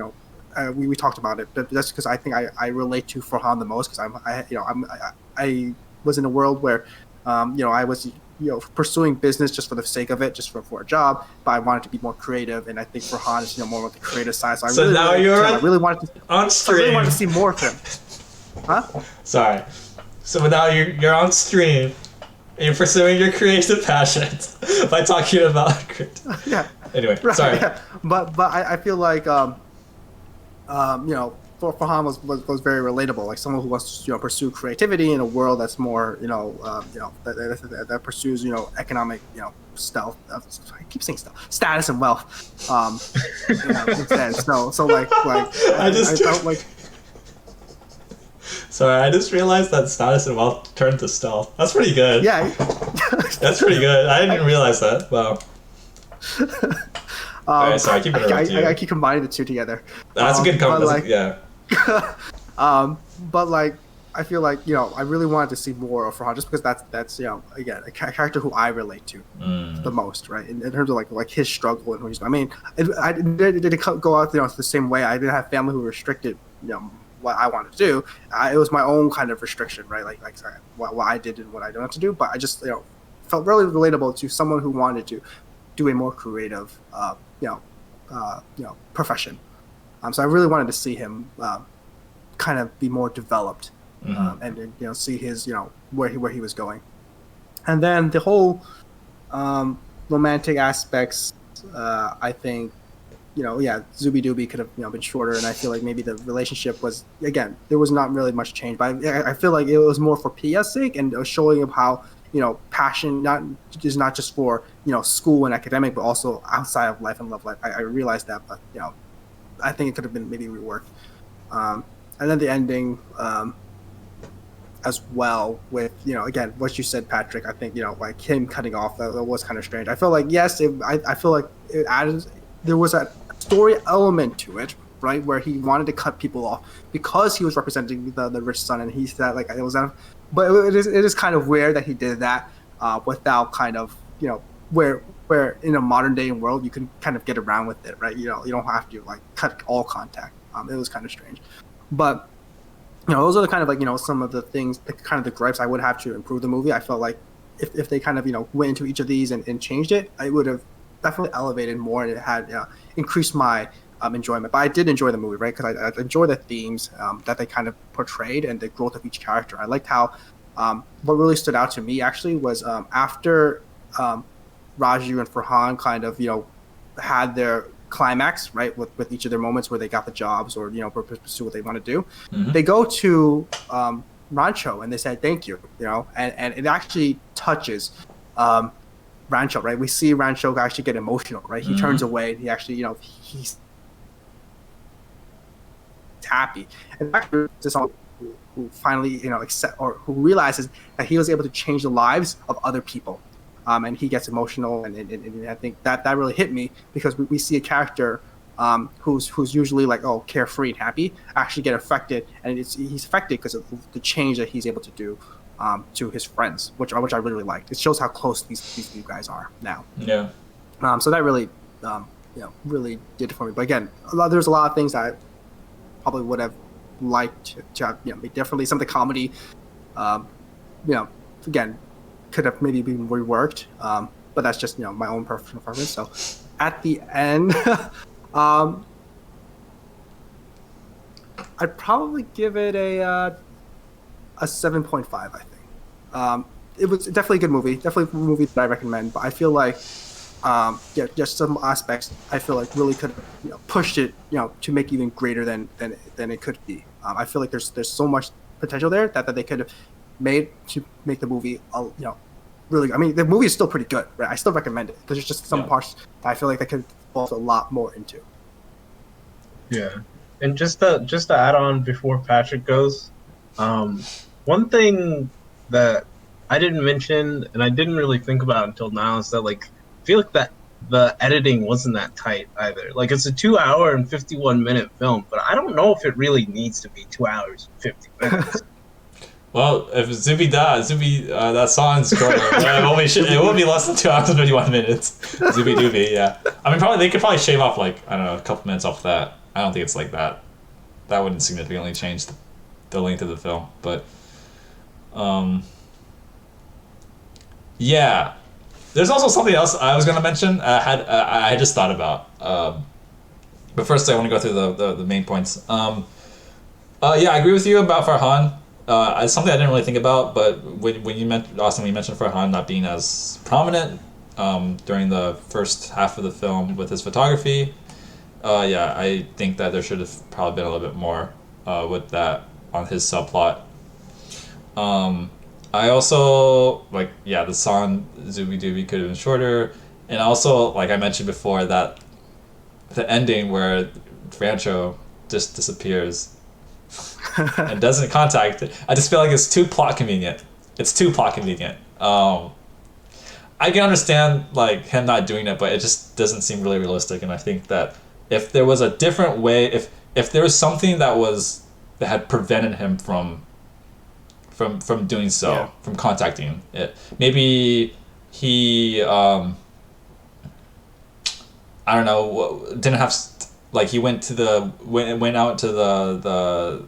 we talked about it, but that's because I think I relate to Farhan the most because I was in a world where I was pursuing business just for the sake of it, just for a job, but I wanted to be more creative, and I think Farhan is more on the creative side. So I really wanted to see more of him. Huh? Sorry. So now you're on stream, and you're pursuing your creative passions by talking about yeah. Anyway, right, sorry. Yeah. But I feel like Farhan was very relatable, like someone who wants to pursue creativity in a world that's more that pursues economic stealth. I keep saying stealth, status and wealth. Instead, so like I felt like. Sorry, I just realized that status and wealth turned to stealth. That's pretty good. Yeah. That's pretty good. I didn't realize that. Wow. Alright, sorry, I keep interrupting you. I keep combining the two together. That's a good comment. Yeah. But like, I feel like I really wanted to see more of Farhan just because that's again a character who I relate to the most, right? In terms of like his struggle and who he's. I mean, I didn't go out the same way. I didn't have family who restricted what I wanted to do. It was my own kind of restriction, right? Like what I did and what I don't have to do. But I just felt really relatable to someone who wanted to do a more creative profession. So I really wanted to see him kind of be more developed and see his where he was going. And then the whole romantic aspects, I think Zuby Dooby could have been shorter, and I feel like maybe the relationship was, again, there was not really much change, but I feel like it was more for Pia's sake and showing of how passion is not just for school and academic, but also outside of life and love life. I realized that, but I think it could have been maybe reworked. And then the ending as well with again what you said, Patrick. I think like him cutting off that was kind of strange. I feel like I feel like it added, there was a story element to it, right, where he wanted to cut people off because he was representing the rich son, and he said like it was but it is kind of weird that he did that without kind of where in a modern day world you can kind of get around with it, right? You don't have to like cut all contact. It was kind of strange, but those are the kind of like some of the things, the gripes I would have to improve the movie. I felt like if they kind of went into each of these and changed it, it would have definitely elevated more, and it had increased my enjoyment. But I did enjoy the movie, right? Because I enjoy the themes that they kind of portrayed and the growth of each character. I liked how what really stood out to me actually was after Raju and Farhan kind of had their climax, right, with each of their moments where they got the jobs or pursue what they want to do. They go to Rancho and they said thank you, and it actually touches Rancho, right? We see Rancho actually get emotional, right? He turns away. He actually, he's happy. And this who finally, accept or who realizes that he was able to change the lives of other people, and he gets emotional. And I think that really hit me because we see a character who's usually like carefree and happy actually get affected, and he's affected because of the change that he's able to do. To his friends, which I really liked. It shows how close these two guys are now. Yeah. So that really, really did it for me. But again, there's a lot of things that I probably would have liked to have made differently. Some of the comedy, again, could have maybe been reworked. But that's just my own personal preference. So at the end, I'd probably give it a 7.5, I think. It was definitely a good movie. Definitely a movie that I recommend. But I feel like, just some aspects I feel like really could have pushed it, to make even greater than it could be. I feel like there's so much potential there that they could have made to make the movie, really. I mean, the movie is still pretty good, right? I still recommend it. There's just some parts that I feel like they could fall a lot more into. Yeah, and just to add on before Patrick goes. One thing that I didn't mention, and I didn't really think about until now, is that like I feel like that the editing wasn't that tight either. Like it's a 2 hour and 51 minute film, but I don't know if it really needs to be 2 hours and 50 minutes. Well, if that song's shorter, it will be less than 2 hours and 51 minutes. Zuby Dooby, yeah. I mean, they could probably shave off like I don't know a couple minutes off that. I don't think it's like that. That wouldn't significantly change the length of the film, but yeah. There's also something else I was gonna mention. I just thought about. But first, I want to go through the main points. Yeah, I agree with you about Farhan. It's something I didn't really think about, but when you mentioned Austin, when you mentioned Farhan not being as prominent during the first half of the film with his photography, yeah, I think that there should have probably been a little bit more with that on his subplot. I also the song Zuby Dooby could have been shorter, and also like I mentioned before that the ending where Rancho just disappears and doesn't contact it. I just feel like it's too plot convenient. It's too plot convenient. I can understand like him not doing it, but it just doesn't seem really realistic. And I think that if there was a different way, if there was something that had prevented him from doing so, Yeah. from contacting it, maybe he I don't know, didn't have like he went out to the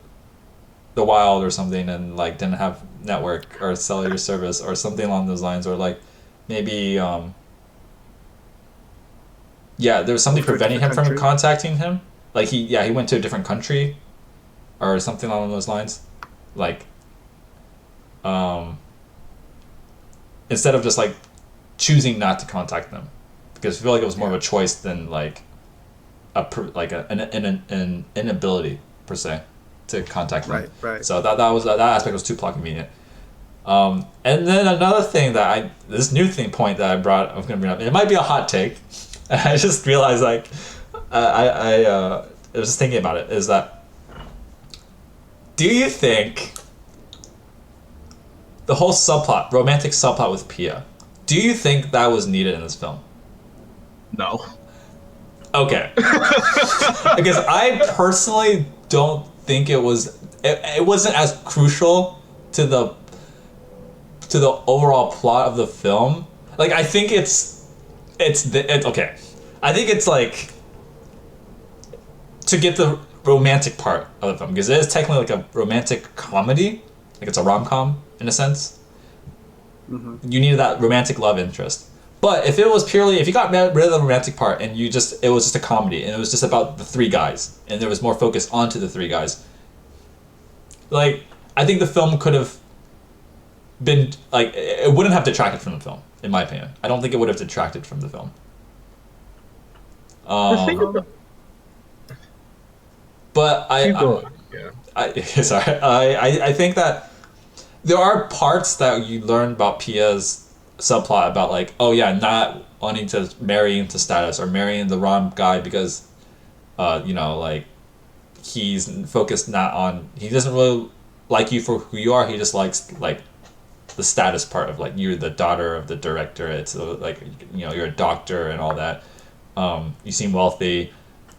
wild or something and like didn't have network or cellular service or something along those lines, or like maybe yeah, there was something Moved to a preventing him different from country. contacting him. Like he went to a different country or something along those lines, like instead of just like choosing not to contact them, because I feel like it was more of a choice than like an inability per se to contact them. Right. So that aspect was too plot convenient. And then another thing this new point that I'm gonna bring up. It might be a hot take. I just realized like I was just thinking about it. Is that, do you think the whole romantic subplot with Pia, do you think that was needed in this film? No. Okay. Because I personally don't think it wasn't as crucial to the overall plot of the film. Like I think it's okay. I think it's like to get the romantic part of the film, because it is technically like a romantic comedy, like it's a rom-com in a sense. You needed that romantic love interest. But if you got rid of the romantic part and it was just a comedy and it was just about the three guys and there was more focus onto the three guys, like I think the film could have been like, it wouldn't have detracted from the film, in my opinion. I don't think it would have detracted from the film. The thing about- But Keep going. Yeah. sorry. I think that there are parts that you learn about Pia's subplot about like, oh yeah, not wanting to marry into status or marrying the wrong guy because like he's focused not on, he doesn't really like you for who you are. He just likes like the status part of like you're the daughter of the director. It's like you're a doctor and all that. You seem wealthy.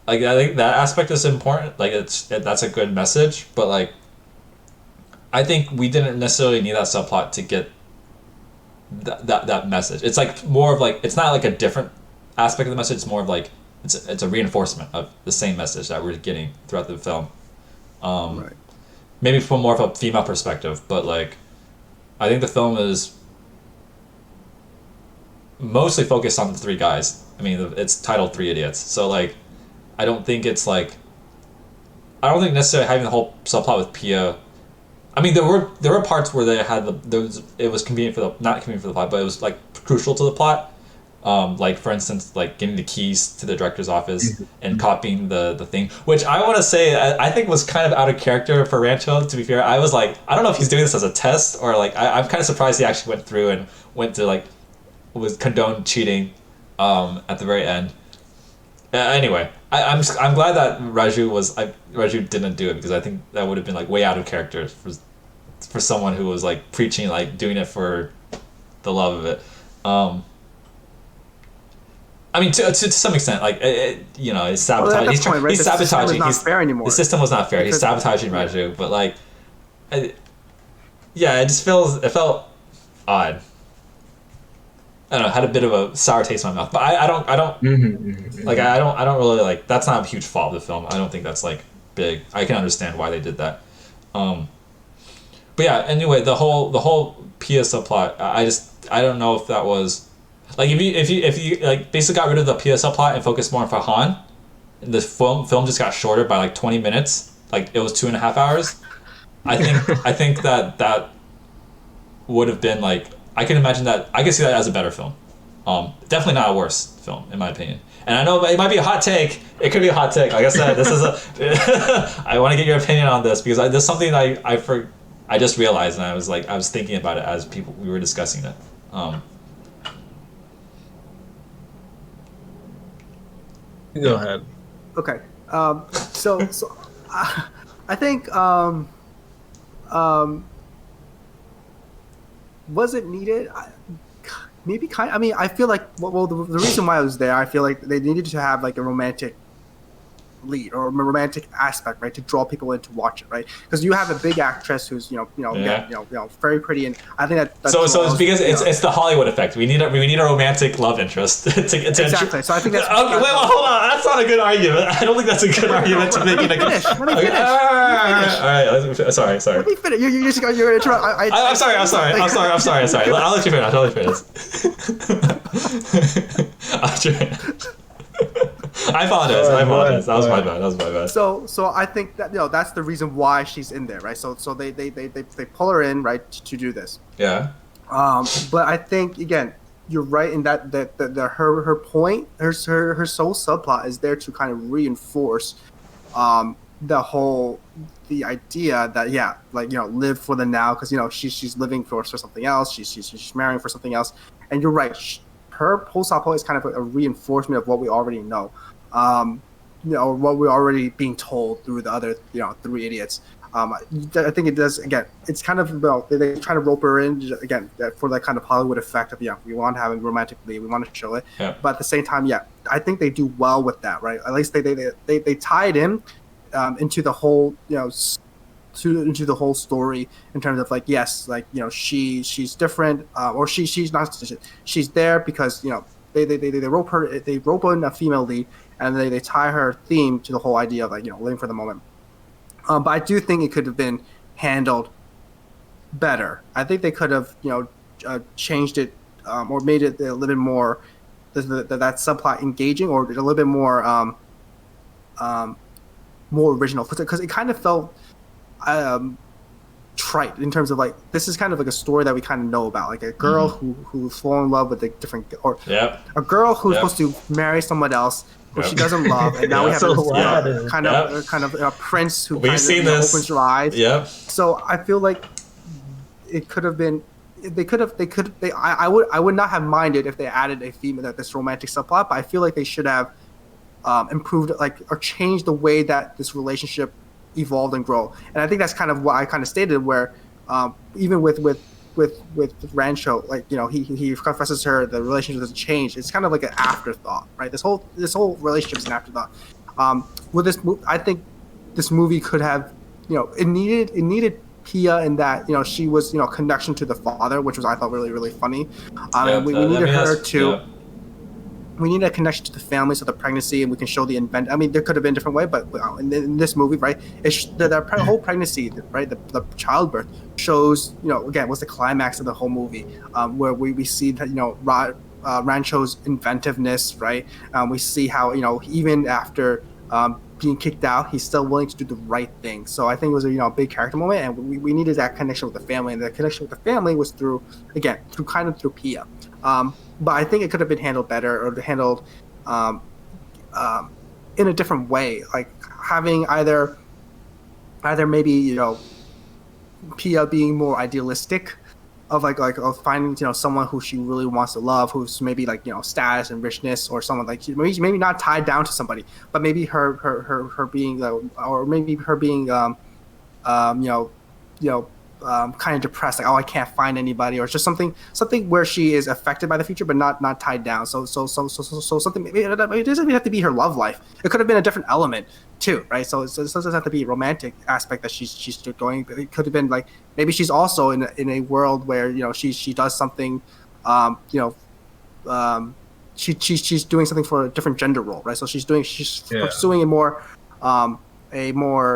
Like I think that aspect is important. Like that's a good message, but like I think we didn't necessarily need that subplot to get that message. It's like more of like, it's not like a different aspect of the message. It's more of like it's a reinforcement of the same message that we're getting throughout the film. Right. Maybe from more of a female perspective, but like I think the film is mostly focused on the three guys. I mean, it's titled Three Idiots, so like I don't think necessarily having the whole subplot with Pia. I mean, there were parts where they had it was convenient not convenient for the plot, but it was like crucial to the plot. Like for instance, like getting the keys to the director's office and copying the thing, which I want to say I think was kind of out of character for Rancho. To be fair, I was like, I don't know if he's doing this as a test or like I'm kind of surprised he actually went through and went to like was condoned cheating at the very end. Anyway, I'm glad that Raju didn't do it, because I think that would have been like way out of character for someone who was like preaching, like doing it for the love of it. I mean, to some extent, like it's sabotaging. Well, at that point, right, He's the system sabotaging. is not fair anymore. The system was not fair. He's sabotaging Raju, but like, yeah, it felt odd. I don't know. Had a bit of a sour taste in my mouth, but I don't like I don't really like. That's not a huge fault of the film. I don't think that's like big. I can understand why they did that. But yeah. Anyway, the whole Pia subplot. I don't know if that was like if you like basically got rid of the Pia subplot and focused more on Fahan. The film just got shorter by like 20 minutes. Like it was 2.5 hours. I think that would have been like. I can imagine that. I can see that as a better film. Definitely not a worse film, in my opinion. And I know it might be a hot take. It could be a hot take. Like I said, this is a. I want to get your opinion on this because this is something I just realized, and I was thinking about it as we were discussing it. Go ahead. Okay. So I think was it needed? Maybe kind. I mean, I feel like the reason why I was there, I feel like they needed to have like a romantic lead or a romantic aspect, right, to draw people in to watch it, right? Because you have a big actress who's very pretty, and I think that's so it's because it's the Hollywood effect. We need a romantic love interest to exactly. So I think that's okay. Wait, well, hold on. That's not a good argument. I don't think that's a good argument to make. Let me finish. All right. Sorry. Let me finish. You're interrupting. I'm sorry. I'll let you finish. I apologize. That was my bad. So I think that that's the reason why she's in there, right? So they pull her in, right, to do this. Yeah. But I think again, you're right in that her point, her sole subplot is there to kind of reinforce the idea that live for the now, because she's living for something else, she's marrying for something else, and you're right. Her whole subplot is kind of a reinforcement of what we already know, or what we're already being told through the other, three idiots. I think it does, again, it's kind of, they try to rope her in, again, for that kind of Hollywood effect of, we want to have a romantic lead, we want to show it. Yeah. But at the same time, I think they do well with that, right? At least they tie it in into the whole, into the whole story in terms of she's different, or she's not, she's there because they rope in a female lead, and they tie her theme to the whole idea of living for the moment. But I do think it could have been handled better. I think they could have changed it, or made it a little bit more that subplot engaging, or a little bit more more original, because it kind of felt trite in terms of this is kind of a story that we kind of know about, a girl who falls in love with a different, or a girl who's supposed to marry someone else who she doesn't love, and now we have this kind of a prince who opens her eyes. Yeah. So I feel like it could have been. I would not have minded if they added a female, this romantic subplot, but I feel like they should have improved, or changed the way that this relationship evolved and grow. And I think that's kind of what I kind of stated, where even with Rancho, he confesses her the relationship doesn't change. It's kind of like an afterthought, right? This whole relationship's an afterthought. With this, I think this movie could have, it needed Pia in that, she was, connection to the father, which was, I thought, really, really funny. We needed her to. Yeah. We need a connection to the family, so the pregnancy, and we can show the invent. I mean, there could have been a different way, but in this movie, right, the whole pregnancy, right, the childbirth shows, again, was the climax of the whole movie, where we see that, Rancho's inventiveness, right. We see how, even after being kicked out, he's still willing to do the right thing. So I think it was a big character moment, and we needed that connection with the family, and the connection with the family was through Pia. But I think it could have been handled better, or handled in a different way, like having either maybe Pia being more idealistic, of of finding someone who she really wants to love, who's maybe status and richness, or someone maybe not tied down to somebody, but maybe her being or maybe her being kind of depressed, like, oh, I can't find anybody, or it's just something where she is affected by the future, but not tied down. So something, maybe it doesn't even have to be her love life. It could have been a different element too, right? So it doesn't have to be a romantic aspect that she's going. But it could have been like maybe she's also in a world where, you know, she does something, you know, she's doing something for a different gender role, right? So she's pursuing a more,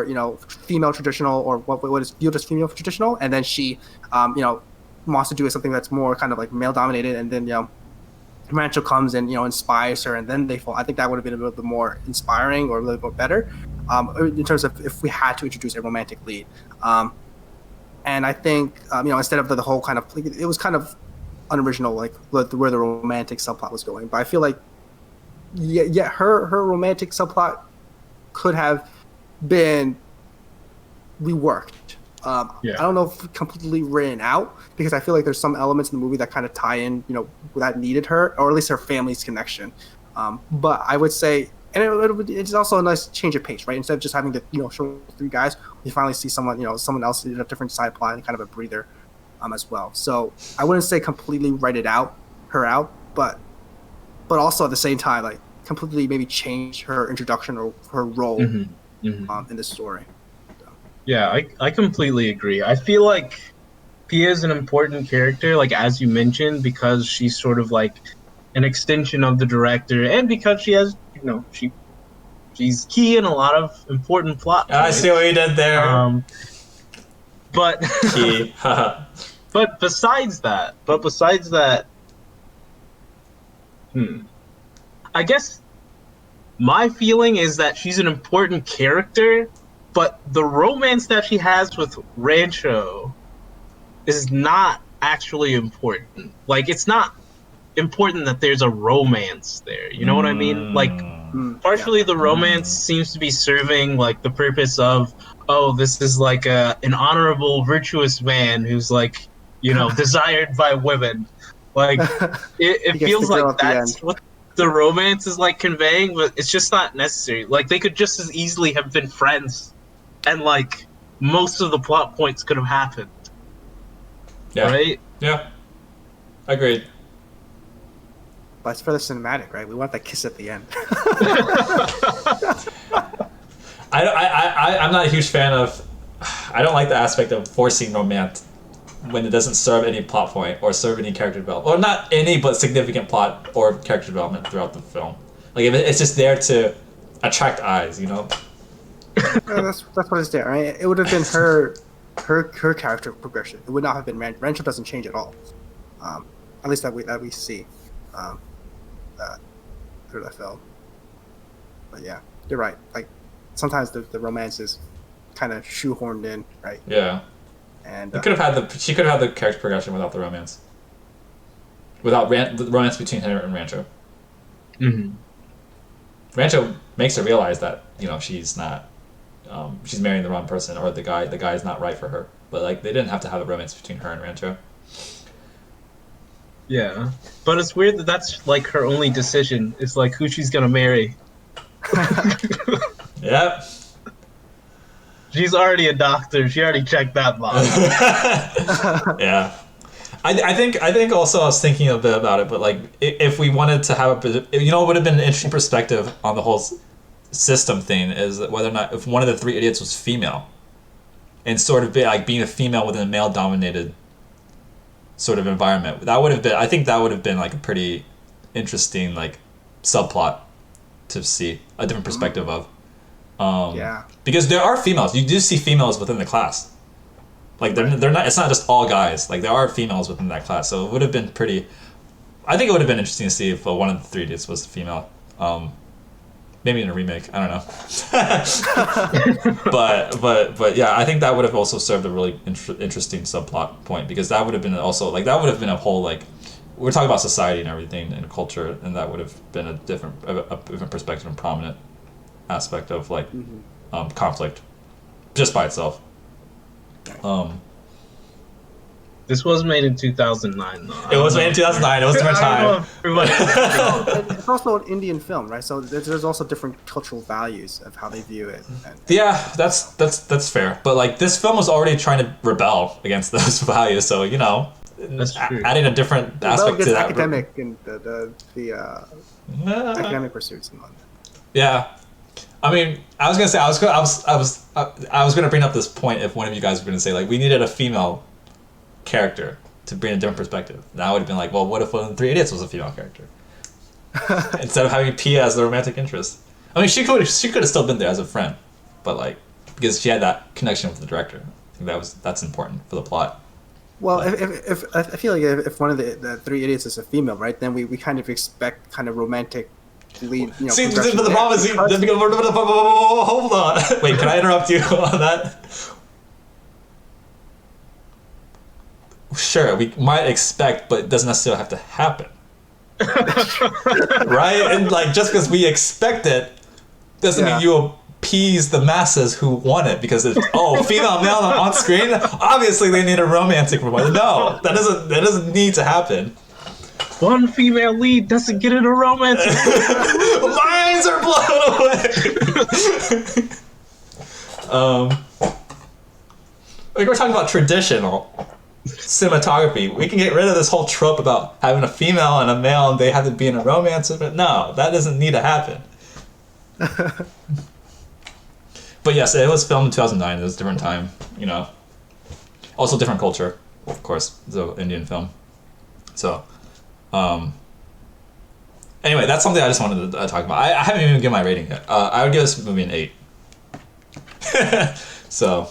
you know, female traditional, or what is viewed as female traditional, and then she, you know, wants to do something that's more kind of like male dominated, and then, you know, Rancho comes and, you know, inspires her, and then they fall. I think that would have been a little bit more inspiring, or a little bit better, in terms of if we had to introduce a romantic lead. And I think, you know, instead of the whole kind of, it was kind of unoriginal, like where the romantic subplot was going. But I feel like, yeah, her romantic subplot could have been reworked. I don't know if completely written out, because I feel like there's some elements in the movie that kind of tie in, you know, that needed her, or at least her family's connection. But I would say, and it's also a nice change of pace, right? Instead of just having to, you know, show three guys, we finally see someone else in a different side plot, and kind of a breather, as well. So I wouldn't say completely write her out, but also at the same time, like, completely maybe change her introduction or her role. In this story. So. Yeah, I completely agree. I feel like Pia is an important character, like as you mentioned, because she's sort of like an extension of the director, and because she has, you know, she's key in a lot of important plot points. I see what you did there. But key. but besides that, I guess my feeling is that she's an important character, but the romance that she has with Rancho is not actually important. Like, it's not important that there's a romance there. You know what I mean? Like, partially the romance seems to be serving, like, the purpose of, oh, this is like an honorable, virtuous man who's, like, you know, desired by women. Like, it feels like that's what the romance is like conveying, but it's just not necessary. Like, they could just as easily have been friends, and like most of the plot points could have happened. Yeah. Right? Yeah. Agreed. But it's for the cinematic, right? We want that kiss at the end. I'm not a huge fan of. I don't like the aspect of forcing romance when it doesn't serve any plot point or serve any character development, or not any, but significant plot or character development throughout the film. Like, if it's just there to attract eyes, you know. That's what it's there, right? It would have been her character progression. It would not have been Rancho. Rancho doesn't change at all, at least that we see through the film. But yeah, you're right. Like, sometimes the romance is kind of shoehorned in, right? Yeah. And she could have had the character progression without the romance. Without the romance between her and Rancho. Rancho makes her realize that, you know, she's not, she's marrying the wrong person, or the guy is not right for her. But, like, they didn't have to have a romance between her and Rancho. Yeah, but it's weird that that's like her only decision. It's like who she's gonna marry. Yep. She's already a doctor. She already checked that box. Yeah. I think also I was thinking a bit about it, but like if we wanted to have it would have been an interesting perspective on the whole system thing, is whether or not if one of the three idiots was female, and sort of being a female within a male dominated sort of environment. I think that would have been like a pretty interesting like subplot to see a different perspective of. Yeah. Because there are females. You do see females within the class. Like they're not. It's not just all guys. Like there are females within that class. So it would have been pretty. I think it would have been interesting to see if one of the three idiots was a female. Maybe in a remake. I don't know. but yeah, I think that would have also served a really interesting subplot point, because that would have been also like that would have been a whole like we're talking about society and everything and culture, and that would have been a different perspective and prominent aspect of like conflict just by itself. This was made in 2009, though. It was made in 2009. It was a different I don't know time. if everybody- It's also an Indian film, right? So there's also different cultural values of how they view it. And Yeah, that's fair. But like this film was already trying to rebel against those values, so That's true. adding a different aspect to that. academic and the academic pursuits and whatnot. Yeah, I mean, I was gonna say I was gonna bring up this point if one of you guys were gonna say like we needed a female character to bring a different perspective. And I would have been like, well, what if one of the Three Idiots was a female character instead of having Pia as the romantic interest? I mean, she could have still been there as a friend, but like because she had that connection with the director. I think that's important for the plot. Well, if I feel like if one of the Three Idiots is a female, right, then we kind of expect kind of romantic lead. See, progression but the there problem is, because- hold on. Wait, can I interrupt you on that? Sure, we might expect, but it doesn't necessarily have to happen. Right? And like just because we expect it doesn't mean you appease the masses who want it because it's female male on screen. Obviously, they need a romantic romance. No, that doesn't need to happen. One female lead doesn't get in a romance. Minds are blown away. Like we're talking about traditional cinematography. We can get rid of this whole trope about having a female and a male and they have to be in a romance. But no, that doesn't need to happen. But yes, it was filmed in 2009. It was a different time, Also different culture, of course. It's an Indian film. So, anyway, that's something I just wanted to talk about. I haven't even given my rating yet. I would give this movie an 8. So,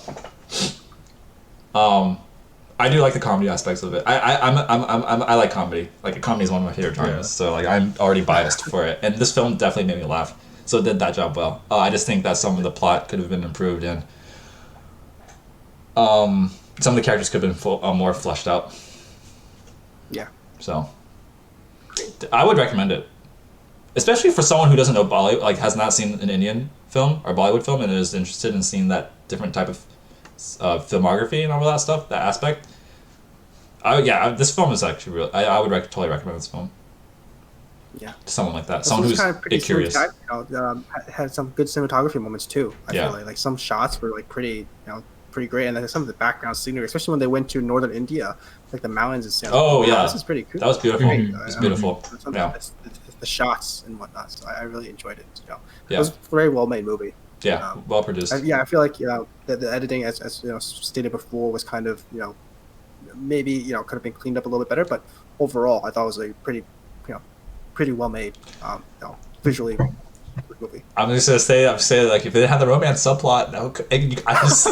I do like the comedy aspects of it. I like comedy. Like comedy is one of my favorite genres. Yeah. So like I'm already biased for it, and this film definitely made me laugh. So it did that job well. I just think that some of the plot could have been improved, and some of the characters could have been more fleshed out. Yeah. So I would recommend it, especially for someone who doesn't know Bollywood, like has not seen an Indian film or Bollywood film, and is interested in seeing that different type of filmography and all that stuff, that aspect. This film is actually real. I would totally recommend this film. Yeah. To someone like that, This someone was who's kind of pretty curious. Had some good cinematography moments too. I Yeah. feel like some shots were like pretty great, and then some of the background scenery, especially when they went to northern India, like the mountains and stuff. Oh, yeah. This is pretty cool. That was beautiful. Mhm. It was beautiful. Some Yeah. The shots and whatnot. So I really enjoyed it. It Yeah. was a very well made movie. Yeah. Well produced. I feel like the editing, as stated before, was kind of maybe could have been cleaned up a little bit better, but overall, I thought it was a pretty well made visually good movie. I'm just gonna say like if they didn't have the romance subplot, I just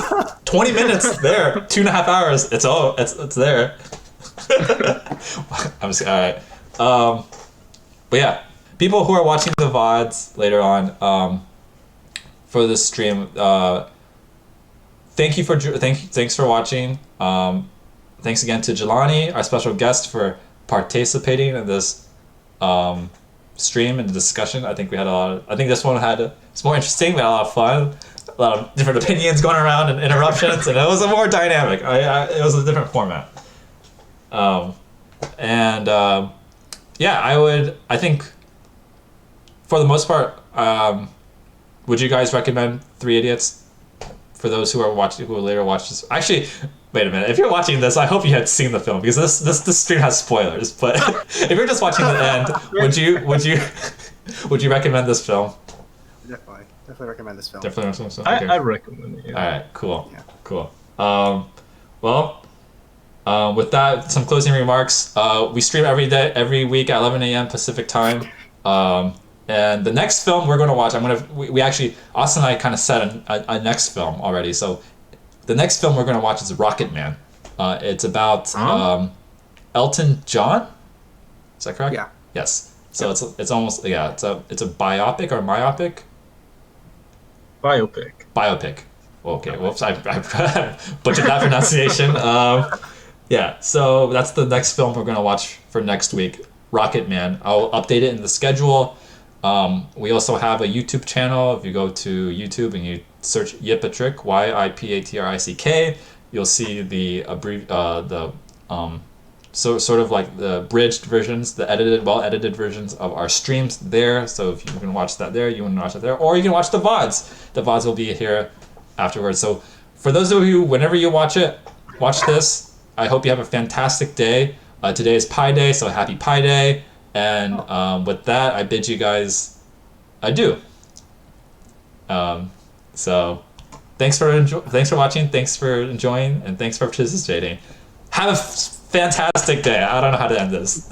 20 minutes there, 2.5 hours. It's there. I'm just all right. But yeah, people who are watching the VODs later on for this stream, thanks for watching. Thanks again to Jelani, our special guest, for participating in this stream and discussion. I think we had I think this one it's more interesting. We had a lot of fun, a lot of different opinions going around and interruptions, and it was a more dynamic. It was a different format. I think for the most part, would you guys recommend Three Idiots for those who will later watch this? Actually, wait a minute. If you're watching this, I hope you had seen the film because this stream has spoilers. But if you're just watching the end, would you recommend this film? Definitely recommend this film. Definitely recommend this film. Okay. I recommend it. Yeah. All right. Cool. Yeah. Cool. With that, some closing remarks. We stream every week at 11 a.m. Pacific time. And the next film we're going to watch, we actually, Austin and I kind of set a next film already. So the next film we're going to watch is Rocket Man. It's about Elton John. Is that correct? Yeah. Yes. So it's almost, it's a biopic or myopic? Biopic. Okay, whoops, I butchered that pronunciation. So that's the next film we're going to watch for next week, Rocket Man. I'll update it in the schedule. We also have a YouTube channel. If you go to YouTube and you search Yipatrick, Yipatrick, you'll see the So sort of like the bridged versions, the well edited versions of our streams there. So if you can watch that there, you can watch it there, or you can watch the VODs. The VODs will be here afterwards. So for those of you, whenever you watch this. I hope you have a fantastic day. Today is Pi Day, so happy Pi Day. And with that, I bid you guys adieu. So thanks for watching, thanks for enjoying, and thanks for participating. Have a fantastic day. I don't know how to end this.